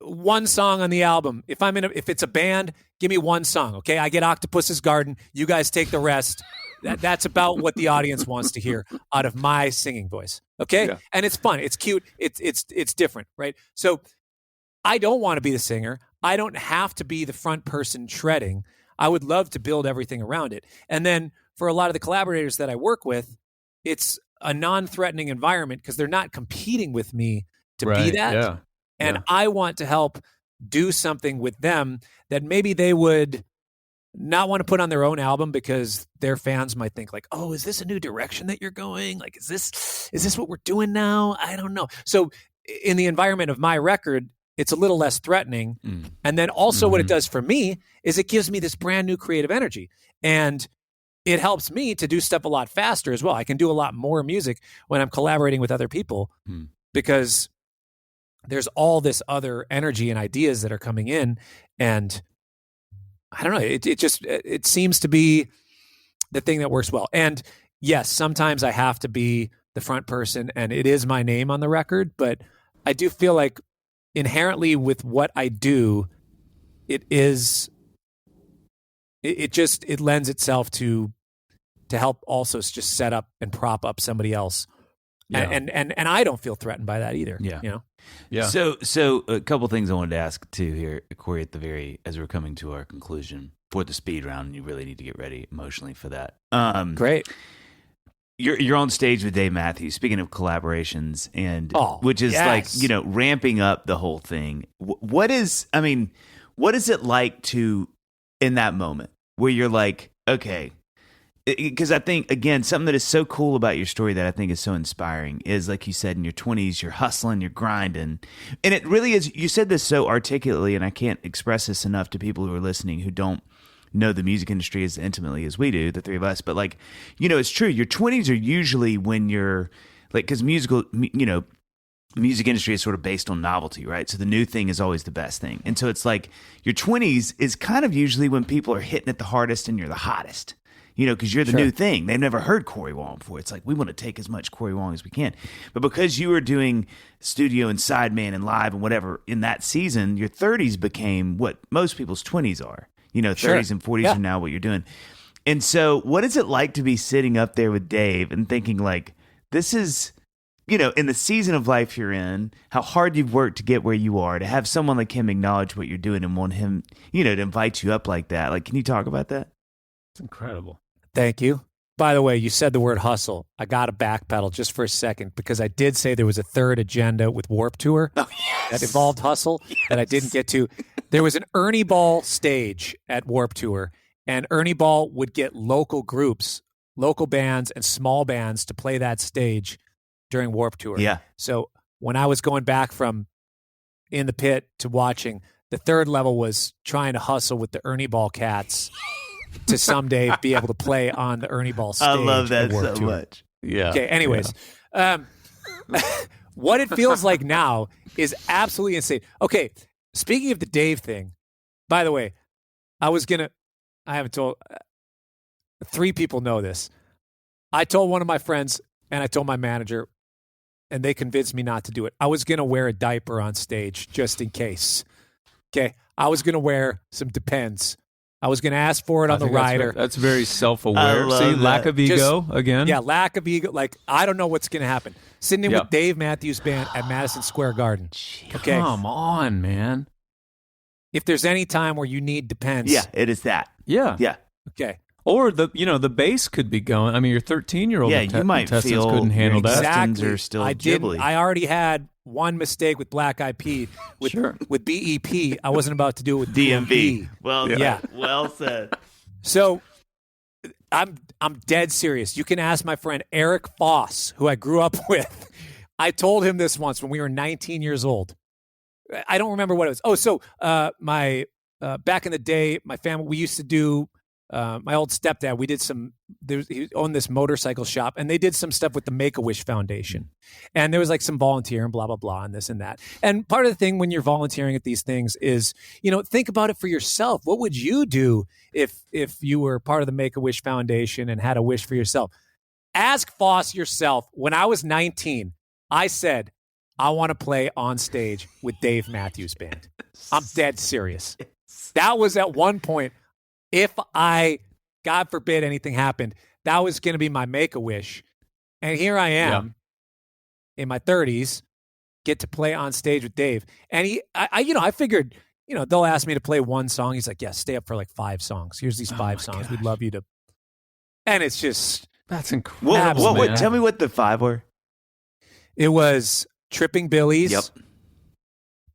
one song on the album. If it's a band, give me one song. Okay, I get Octopus's Garden. You guys take the rest. That's about what the audience wants to hear out of my singing voice. Okay, and it's fun. It's cute. It's different, right? So I don't want to be the singer. I don't have to be the front person shredding. I would love to build everything around it. And then for a lot of the collaborators that I work with, it's a non-threatening environment because they're not competing with me to be that. Yeah. And I want to help do something with them that maybe they would not want to put on their own album because their fans might think like, oh, is this a new direction that you're going? Like, is this what we're doing now? I don't know. So in the environment of my record, it's a little less threatening. And then also what it does for me is it gives me this brand new creative energy. And it helps me to do stuff a lot faster as well. I can do a lot more music when I'm collaborating with other people because there's all this other energy and ideas that are coming in. And I don't know, it seems to be the thing that works well. And yes, sometimes I have to be the front person and it is my name on the record, but I do feel like inherently with what I do, it lends itself to help also just set up and prop up somebody else. And I don't feel threatened by that either. Yeah. So a couple things I wanted to ask too here, Cory, as we're coming to our conclusion for the speed round, and you really need to get ready emotionally for that. Great. You're on stage with Dave Matthews. Speaking of collaborations, and which is like ramping up the whole thing. What is it like to in that moment where you're like, okay? Because I think, again, something that is so cool about your story that I think is so inspiring is, like you said, in your 20s, you're hustling, you're grinding. And it really is, you said this so articulately, and I can't express this enough to people who are listening who don't know the music industry as intimately as we do, the three of us. But, like, it's true. Your 20s are usually when you're, like, because music industry is sort of based on novelty, right? So the new thing is always the best thing. And so it's like your 20s is kind of usually when people are hitting it the hardest and you're the hottest. Because you're the new thing. They've never heard Cory Wong before. It's like, we want to take as much Cory Wong as we can. But because you were doing studio and sideman and live and whatever in that season, your 30s became what most people's 20s are. 30s and 40s are now what you're doing. And so what is it like to be sitting up there with Dave and thinking like, this is, in the season of life you're in, how hard you've worked to get where you are, to have someone like him acknowledge what you're doing and want him, to invite you up like that. Like, can you talk about that? It's incredible. Thank you. By the way, you said the word hustle. I got to backpedal just for a second because I did say there was a third agenda with Warped Tour that involved hustle that I didn't get to. There was an Ernie Ball stage at Warped Tour, and Ernie Ball would get local groups, local bands, and small bands to play that stage during Warped Tour. Yeah. So when I was going back from in the pit to watching, the third level was trying to hustle with the Ernie Ball cats to someday be able to play on the Ernie Ball stage. I love that at Warped so Tour. much. Yeah. Okay, anyways. What it feels like now is absolutely insane. Okay, speaking of the Dave thing, by the way, I haven't told, 3 people know this. I told one of my friends and I told my manager, and they convinced me not to do it. I was going to wear a diaper on stage just in case. Okay, I was going to wear some Depends. I was going to ask for it on the rider. That's very self-aware. love See, that. lack of ego again. Yeah, lack of ego. Like, I don't know what's going to happen. Sitting in with Dave Matthews Band at Madison Square Garden. Okay. Come on, man. If there's any time where you need Depends. Yeah, it is that. Yeah. Yeah. Okay. Or the bass could be going. I mean, your 13-year-old Yeah, you might intestines feel couldn't handle your that. intestines are still jibbly. I already had one mistake with Black Eyed Peas. With BEP, I wasn't about to do it with DMV. Well, Yeah. well said. So I'm dead serious. You can ask my friend Eric Foss, who I grew up with. I told him this once when we were 19 years old. I don't remember what it was. Oh, so my back in the day, my family, we used to do, my old stepdad, we did he owned this motorcycle shop, and they did some stuff with the Make-A-Wish Foundation. And there was like some volunteer and blah, blah, blah, and this and that. And part of the thing when you're volunteering at these things is, think about it for yourself. What would you do if you were part of the Make-A-Wish Foundation and had a wish for yourself? Ask Foss yourself. When I was 19, I said, I want to play on stage with Dave Matthews Band. I'm dead serious. That was at one point, if God forbid anything happened, that was going to be my Make-A-Wish. And here I am in my 30s, get to play on stage with Dave. And I figured, they'll ask me to play one song. He's like, yeah, stay up for like 5 songs. Here's these 5 songs. Gosh. We'd love you to. And it's just. That's incredible. What, tell me what the 5 were. It was Tripping Billies. Yep.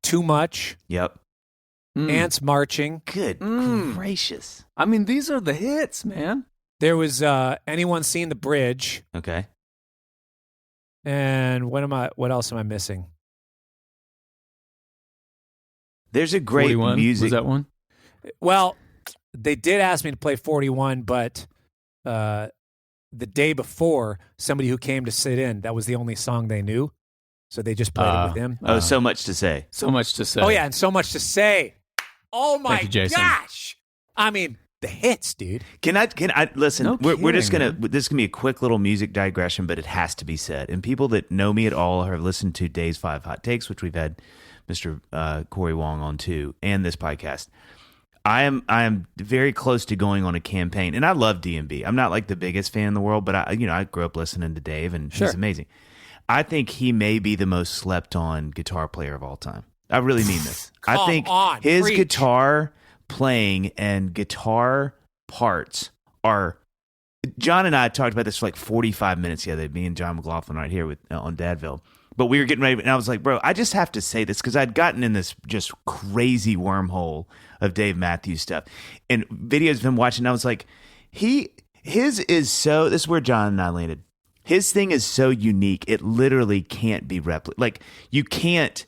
Too Much. Yep. Ants Marching. Good gracious. I mean, these are the hits, man. There was Anyone Seen the Bridge. Okay. And what else am I missing? There's a great 41, music. was that one? Well, they did ask me to play 41, but the day before, somebody who came to sit in, that was the only song they knew. So they just played it with him. Oh, so much to say. So much to say. Oh, yeah, and so much to say. Oh, my Thank you, Jason. gosh. I mean, the hits, dude. Can I listen? No we're just kidding, gonna. This is gonna be a quick little music digression, but it has to be said. And people that know me at all have listened to Dave's 5 Hot Takes, which we've had Mr. Cory Wong on too, and this podcast. I am very close to going on a campaign, and I love DMB. I'm not like the biggest fan in the world, but I grew up listening to Dave, and he's amazing. I think he may be the most slept on guitar player of all time. I really mean this. I think his guitar playing and guitar parts are. John and I talked about this for like 45 minutes the other day. Me and John McLaughlin right here on Dadville. But we were getting ready, and I was like, bro, I just have to say this because I'd gotten in this just crazy wormhole of Dave Matthews stuff and videos of him watching. I was like, his is so. This is where John and I landed. His thing is so unique; it literally can't be replicated. Like you can't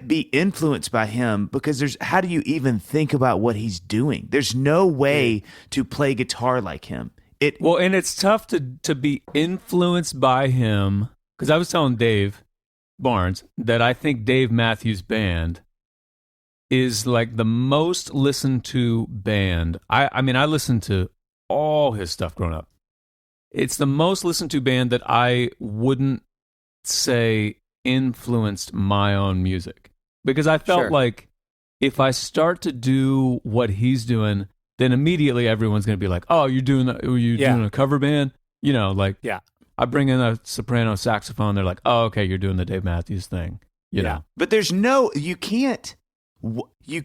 be influenced by him because how do you even think about what he's doing? There's no way to play guitar like him. And it's tough to be influenced by him. Because I was telling Dave Barnes that I think Dave Matthews Band is like the most listened to band. I mean, I listened to all his stuff growing up. It's the most listened to band that I wouldn't say influenced my own music. Because I felt like if I start to do what he's doing, then immediately everyone's going to be like, oh, you're doing a cover band? I bring in a soprano saxophone. They're like, oh, okay, you're doing the Dave Matthews thing. You know. But there's you can't. Here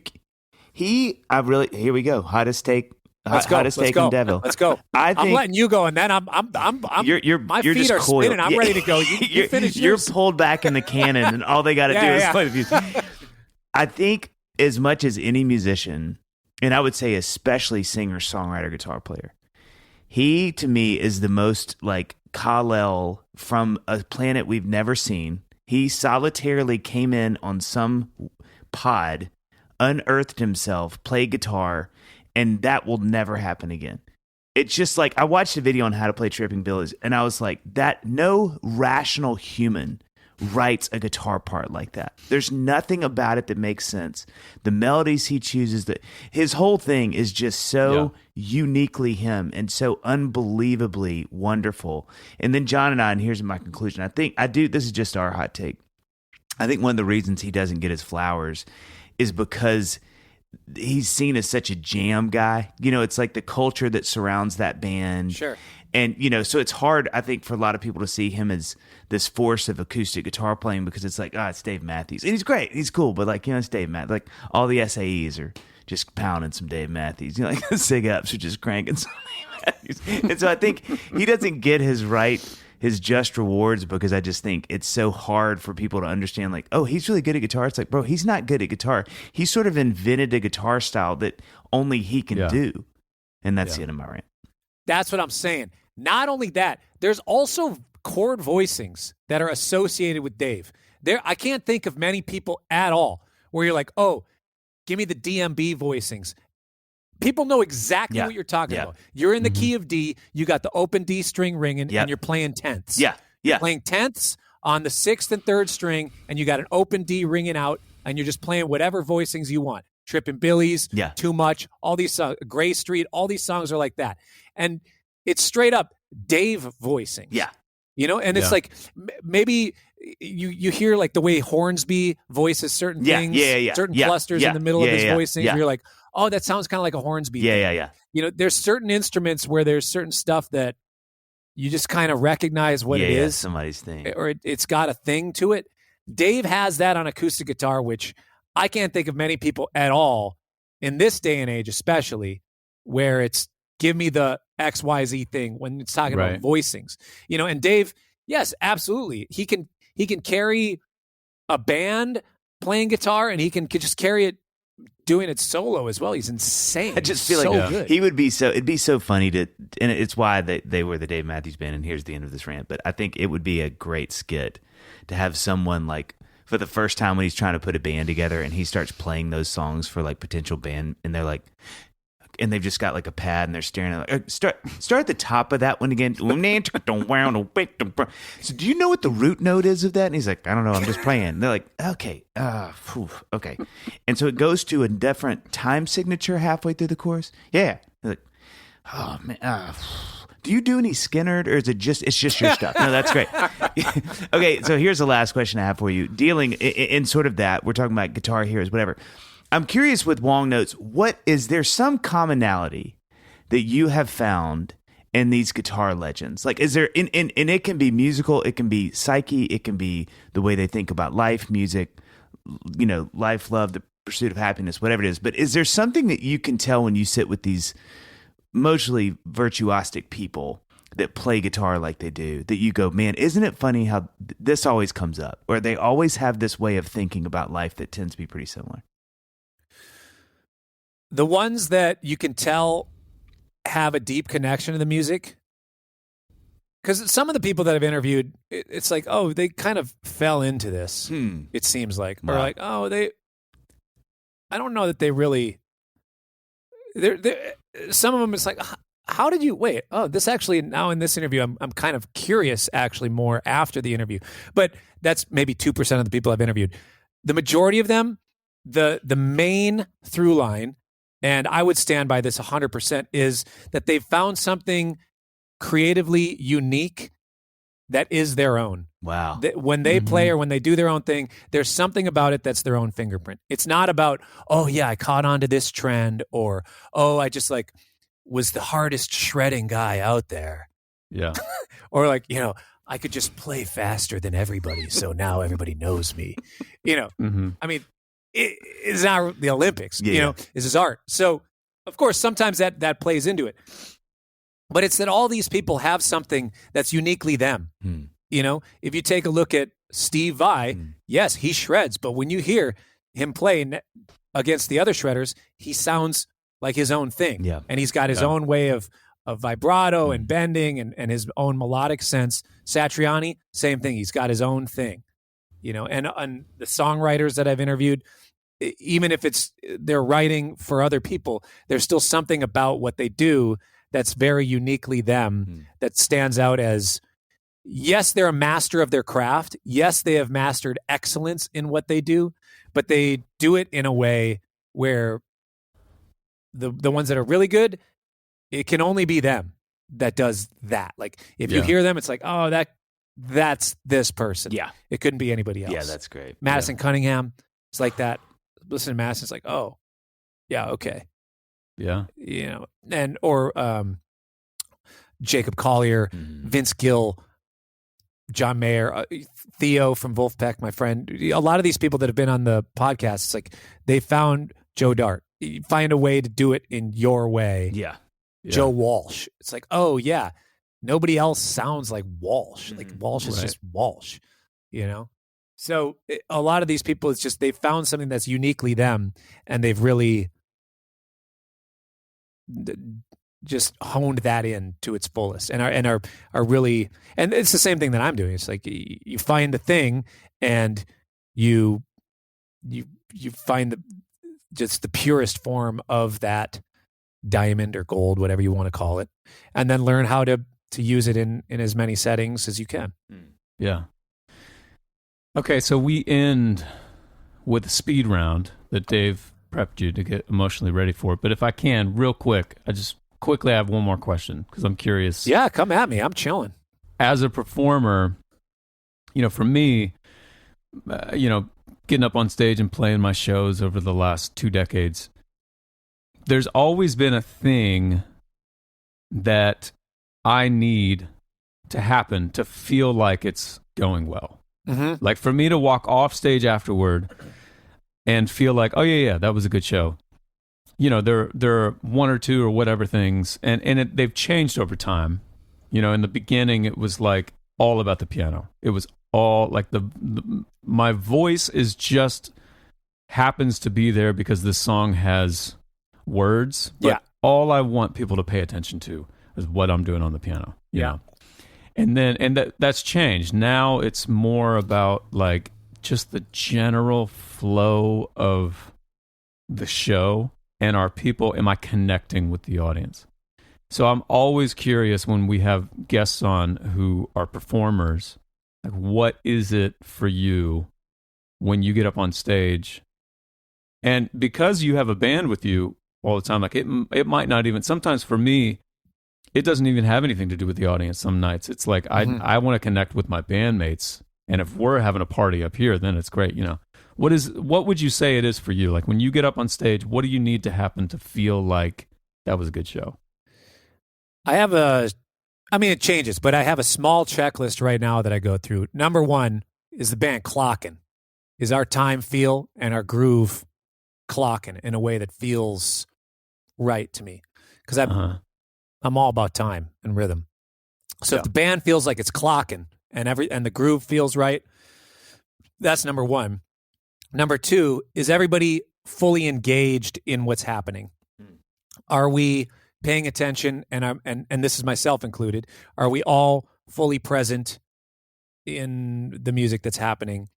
we go. Hottest take. Hottest take in Devil. Let's go. I'm letting you go, and then I'm my you're feet just are coiled. spinning. I'm ready to go. You finish You're yours. pulled back in the cannon, and all they got to do is play the music. I think as much as any musician, and I would say especially singer, songwriter, guitar player, he to me is the most like Kal-El from a planet we've never seen. He solitarily came in on some pod, unearthed himself, played guitar, and that will never happen again. It's just like, I watched a video on how to play Tripping Billies, and I was like, that no rational human writes a guitar part like that. There's nothing about it that makes sense. The melodies he chooses, his whole thing is just so uniquely him and so unbelievably wonderful. And then John and I, and here's my conclusion. This is just our hot take. I think one of the reasons he doesn't get his flowers is because he's seen as such a jam guy. You know, it's like the culture that surrounds that band. Sure. And, you know, so it's hard, I think, for a lot of people to see him as this force of acoustic guitar playing because it's like, it's Dave Matthews. And he's great. He's cool. But, like, you know, it's Dave Matthews. Like, all the SAEs are just pounding some Dave Matthews. You know, like the SIG ups are just cranking some Dave Matthews. And so I think he doesn't get his just rewards because I just think it's so hard for people to understand, like, oh, he's really good at guitar. It's like, bro, he's not good at guitar. He sort of invented a guitar style that only he can do. And that's the end of my rant. That's what I'm saying. Not only that, there's also chord voicings that are associated with Dave. I can't think of many people at all where you're like, oh, give me the DMB voicings. People know exactly what you're talking about. You're in the key of D, you got the open D string ringing, and you're playing tenths. You're playing tenths on the 6th and 3rd string, and you got an open D ringing out, and you're just playing whatever voicings you want. Trippin' Billies, Too Much, all these songs, Gray Street, all these songs are like that. And it's straight up Dave voicing. Yeah. You know, and it's like maybe you hear like the way Hornsby voices certain things, certain clusters in the middle of his voicing. You're like, oh, that sounds kind of like a Hornsby thing. Yeah. You know, there's certain instruments where there's certain stuff that you just kind of recognize what it is. Somebody's thing. Or it's got a thing to it. Dave has that on acoustic guitar, which I can't think of many people at all in this day and age, especially, where it's give me the XYZ thing when it's talking about voicings. You know, and Dave, yes, absolutely. He can carry a band playing guitar, and he can just carry it doing it solo as well. He's insane. I just feel like good. It'd be so funny to, and it's why they were the Dave Matthews Band, and here's the end of this rant, but I think it would be a great skit to have someone like, for the first time when he's trying to put a band together and he starts playing those songs for like potential band, and they're like, and they've just got like a pad and they're staring at like, start at the top of that one again. So do you know what the root note is of that? And he's like, I don't know, I'm just playing. And they're like, okay, okay. And so it goes to a different time signature halfway through the chorus. Yeah. They're like, oh man, do you do any Skinner, or is it's just your stuff? No, that's great. Okay, so here's the last question I have for you. Dealing in sort of that, we're talking about guitar heroes, whatever. I'm curious with Wong Notes, is there some commonality that you have found in these guitar legends? Like, is there, and it can be musical, it can be psyche, it can be the way they think about life, music, you know, life, love, the pursuit of happiness, whatever it is. But is there something that you can tell when you sit with these mostly virtuosic people that play guitar like they do, that you go, man, isn't it funny how this always comes up? Or they always have this way of thinking about life that tends to be pretty similar? The ones that you can tell have a deep connection to the music, because some of the people that I've interviewed, it's like, oh, they kind of fell into this. It seems like, or like, oh, I don't know that they really. Some of them, it's like, how did you wait? Oh, this actually now in this interview, I'm kind of curious actually more after the interview, but that's maybe 2% of the people I've interviewed. The majority of them, the main through line. And I would stand by this 100%, is that they've found something creatively unique that is their own. Wow. When they play or when they do their own thing, there's something about it that's their own fingerprint. It's not about, oh yeah, I caught on to this trend, or, oh, I just like was the hardest shredding guy out there. Yeah. Or like, you know, I could just play faster than everybody, so now everybody knows me. You know, I mean, it's not the Olympics, you know, this is art. So, of course, sometimes that plays into it. But it's that all these people have something that's uniquely them. You know, if you take a look at Steve Vai, yes, he shreds. But when you hear him play against the other shredders, he sounds like his own thing. Yeah. And he's got his own way of vibrato and bending and his own melodic sense. Satriani, same thing. He's got his own thing, and the songwriters that I've interviewed, even if they're writing for other people, there's still something about what they do that's very uniquely them that stands out as, yes, they're a master of their craft. Yes, they have mastered excellence in what they do, but they do it in a way where the ones that are really good, it can only be them that does that. Like if you hear them, it's like, oh, that's this person. Yeah. It couldn't be anybody else. Yeah, that's great. Madison Cunningham, it's like that. Listen to Madison, it's like, oh, yeah, okay. Yeah. Or Jacob Collier, Vince Gill, John Mayer, Theo from Wolfpack, my friend. A lot of these people that have been on the podcast, it's like they found Joe Dart. You find a way to do it in your way. Yeah. Joe Walsh. It's like, oh, yeah. Nobody else sounds like Walsh. Like Walsh is just Walsh, So a lot of these people, it's just they've found something that's uniquely them, and they've really just honed that in to its fullest, and are really, and it's the same thing that I'm doing. It's like you find a thing, and you find just the purest form of that diamond or gold, whatever you want to call it, and then learn how to use it in as many settings as you can. Yeah. Okay, so we end with a speed round that Dave prepped you to get emotionally ready for it. But if I can, real quick, I just quickly have one more question because I'm curious. Yeah, come at me. I'm chilling. As a performer, for me, getting up on stage and playing my shows over the last 2 decades, there's always been a thing that I need to happen to feel like it's going well. Mm-hmm. Like for me to walk off stage afterward and feel like, oh yeah, that was a good show. There are 1 or 2 or whatever things, and they've changed over time. In the beginning, it was like all about the piano. It was all like my voice is just happens to be there because this song has words. But all I want people to pay attention to is what I'm doing on the piano. You know? And that's changed. Now it's more about like just the general flow of the show and our people. Am I connecting with the audience? So I'm always curious when we have guests on who are performers, like what is it for you when you get up on stage? And because you have a band with you all the time, like it might not even, sometimes for me, it doesn't even have anything to do with the audience some nights. It's like I want to connect with my bandmates, and if we're having a party up here, then it's great. What would you say it is for you? Like when you get up on stage, what do you need to happen to feel like that was a good show? It changes, but I have a small checklist right now that I go through. Number 1 is the band clocking. Is our time feel and our groove clocking in a way that feels right to me? Because I'm all about time and rhythm. So if the band feels like it's clocking and the groove feels right, that's number 1. Number 2 is everybody fully engaged in what's happening. Are we paying attention? And this is myself included. Are we all fully present in the music that's happening,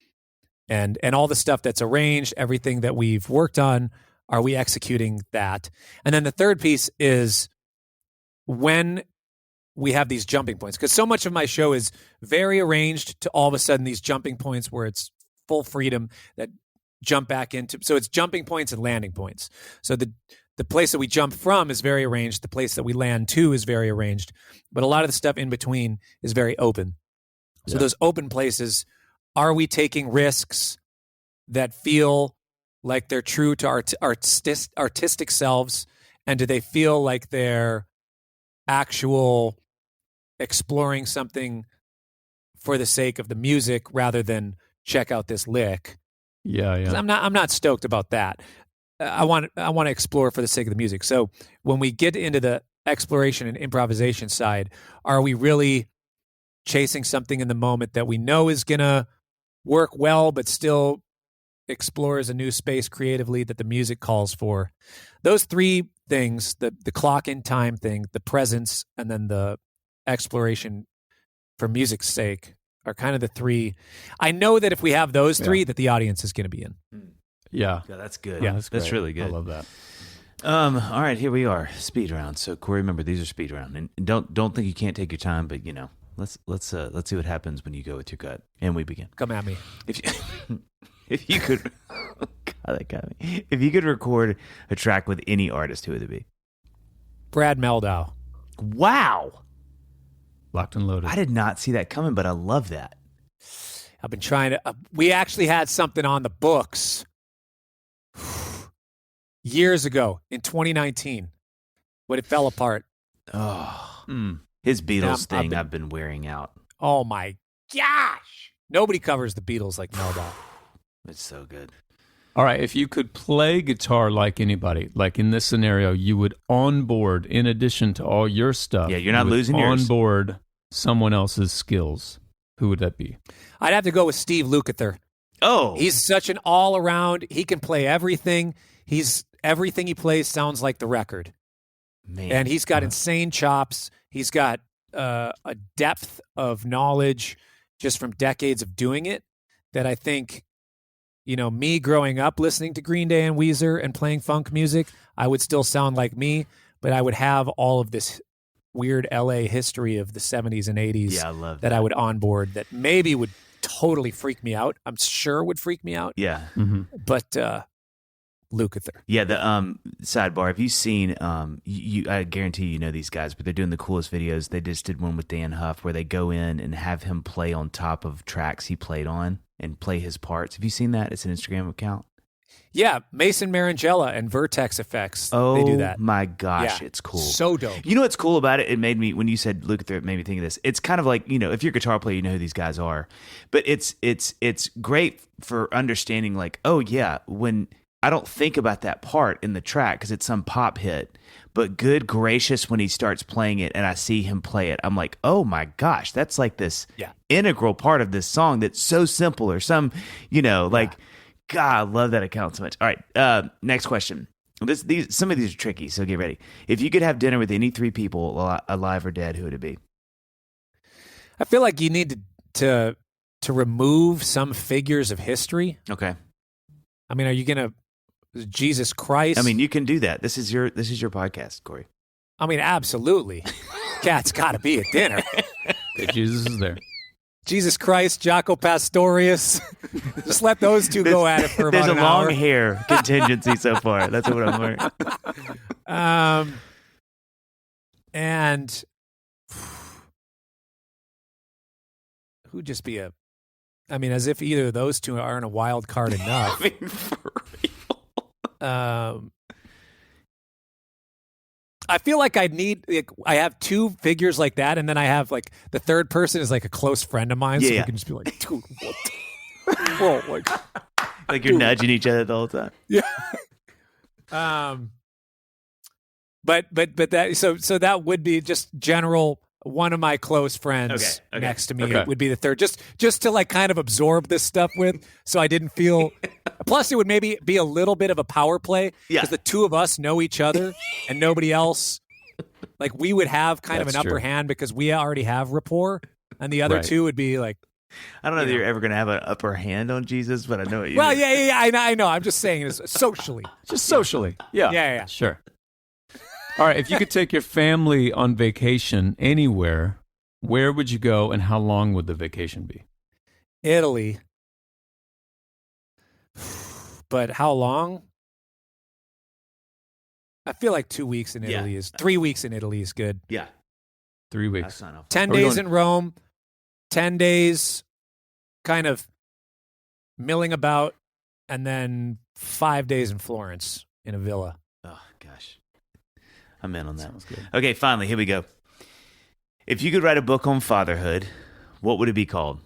and all the stuff that's arranged, everything that we've worked on? Are we executing that? And then the third piece is when we have these jumping points, because so much of my show is very arranged to all of a sudden these jumping points where it's full freedom that jump back into. So it's jumping points and landing points. So the place that we jump from is very arranged. The place that we land to is very arranged. But a lot of the stuff in between is very open. So those open places, are we taking risks that feel like they're true to our artistic selves? And do they feel like they're actual exploring something for the sake of the music rather than check out this lick? Yeah. 'Cause I'm not stoked about that. I want to explore for the sake of the music. So when we get into the exploration and improvisation side, are we really chasing something in the moment that we know is going to work well, but still explores a new space creatively that the music calls for. Those three things, the clock in time thing, the presence, and then the exploration for music's sake, are kind of the three. I know that if we have those three, that the audience is going to be in. Yeah. Yeah, that's good. Yeah, that's really good. I love that. All right, here we are, speed round. So Cory, remember these are speed round, and don't think you can't take your time, but let's see what happens when you go with your gut, and we begin. Come at me. If you could, God, that got me. If you could record a track with any artist, who would it be? Brad Mehldau. Wow, Locked and loaded. I did not see that coming, but I love that. I've been trying to. We actually had something on the books years ago in 2019, but it fell apart. Oh, his Beatles thing I've been wearing out. Oh my gosh! Nobody covers the Beatles like Mehldau. It's so good. All right, if you could play guitar like anybody, like in this scenario, you would onboard, in addition to all your stuff. Yeah, you're not losing yours. Onboard someone else's skills. Who would that be? I'd have to go with Steve Lukather. Oh, he's such an all-around. He can play everything. Everything he plays sounds like the record. Man. And he's got insane chops. He's got a depth of knowledge just from decades of doing it that I think, me growing up listening to Green Day and Weezer and playing funk music, I would still sound like me, but I would have all of this weird LA history of the 70s and 80s Yeah, I love that. I would onboard that maybe would totally freak me out. I'm sure would freak me out. Yeah. Mm-hmm. But Lukather. Yeah, the sidebar, have you seen I guarantee you know these guys, but they're doing the coolest videos. They just did one with Dan Huff where they go in and have him play on top of tracks he played on and play his parts. Have you seen that? It's an Instagram account. Yeah, Mason Marangella and Vertex Effects. Oh, they do that. My gosh, Yeah. it's cool. So dope. You know what's cool about it? It made me, when you said Lukather, it made me think of this. It's kind of like, if you're a guitar player, you know who these guys are. But it's great for understanding, like, oh yeah, when I don't think about that part in the track because it's some pop hit. But good gracious, when he starts playing it and I see him play it, I'm like, oh my gosh, that's like this integral part of this song that's so simple, or some, God, I love that account so much. All right, next question. Some of these are tricky, so get ready. If you could have dinner with any three people, alive or dead, who would it be? I feel like you need to remove some figures of history. Okay. I mean, are you gonna Jesus Christ? I mean, you can do that. This is your podcast, Cory. I mean, absolutely. Cat's got to be at dinner. Jesus is there. Jesus Christ, Jaco Pastorius. Just let those two go at it for about an hour. There's a long hair contingency so far. That's what I'm wearing. And who'd just be as if either of those two aren't a wild card enough. I mean, for real. I feel like I have two figures like that, and then I have like the third person is like a close friend of mine, so we can just be like, dude, what? Whoa, like you're nudging each other the whole time. Yeah. But that so that would be just general. One of my close friends next to me would be the third, just to like kind of absorb this stuff with, so I didn't feel. Plus, it would maybe be a little bit of a power play because the two of us know each other and nobody else. Like we would have kind of an upper hand because we already have rapport, and the other two would be like. I don't know that you're ever going to have an upper hand on Jesus, but I know what you mean. Well, yeah, I know. I'm just saying it's socially. Just socially. Yeah. Sure. All right, if you could take your family on vacation anywhere, where would you go and how long would the vacation be? Italy. But how long? I feel like 2 weeks in Italy is 3 weeks in Italy is good. Yeah. 3 weeks. 10 days in Rome, 10 days kind of milling about, and then 5 days in Florence in a villa. Oh, gosh. I'm in on that. Sounds good. Okay, finally, here we go. If you could write a book on fatherhood, what would it be called?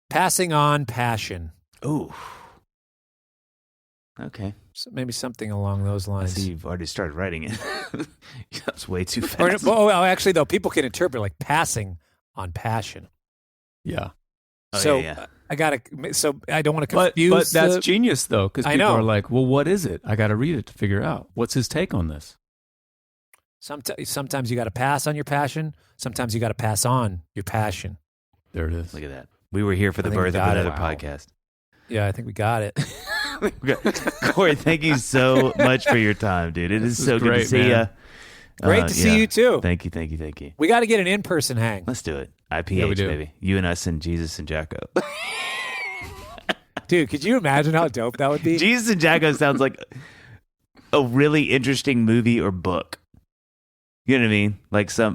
Passing on Passion. Ooh. Okay. So maybe something along those lines. I see you've already started writing it. That's way too Or, fast. actually, though, people can interpret like passing on passion. Yeah. I gotta. So I don't want to confuse. But that's genius though, because people know. are like, "Well, what is it?" I got to read it to figure out what's his take on this. Sometimes you got to pass on your passion. Sometimes you got to pass on your passion. There it is. Look at that. We were here for the birth of another podcast. Yeah, I think we got it. Cory, thank you so much for your time, dude. It is so good to see you. Great to see you too. Thank you. We got to get an in-person hang. Let's do it. IPH, baby. You and us and Jesus and Jacko. Dude, could you imagine how dope that would be? Jesus and Jacko sounds like a really interesting movie or book. You know what I mean?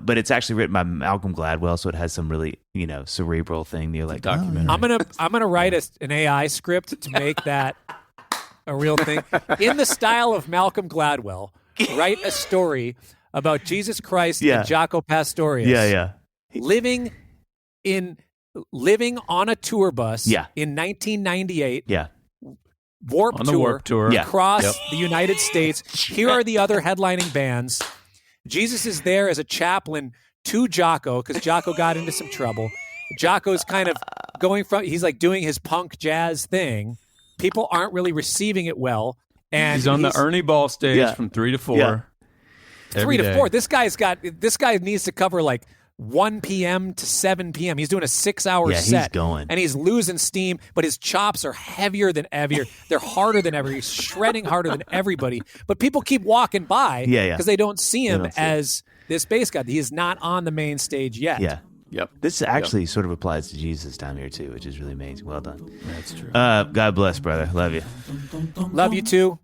But it's actually written by Malcolm Gladwell, so it has some really, cerebral thing. You're like, documentary. I'm gonna write an AI script to make that a real thing in the style of Malcolm Gladwell. Write a story about Jesus Christ and Jaco Pastorius. Yeah. Living on a tour bus in 1998. Yeah. Warped Tour. Yeah. Across the United States. Here are the other headlining bands. Jesus is there as a chaplain to Jaco because Jaco got into some trouble. Jaco's kind of he's like doing his punk jazz thing. People aren't really receiving it well. And he's on the Ernie Ball stage from 3 to 4. Yeah. 3 to 4. This guy needs to cover like 1 p.m. to 7 p.m. He's doing a 6-hour set. He's going. And he's losing steam, but his chops are heavier than ever. They're harder than ever. He's shredding harder than everybody. But people keep walking by because they don't see him as this bass guy. He is not on the main stage yet. Yeah. Yep. This actually sort of applies to Jesus time here too, which is really amazing. Well done. That's true. God bless, brother. Love you. Love you too.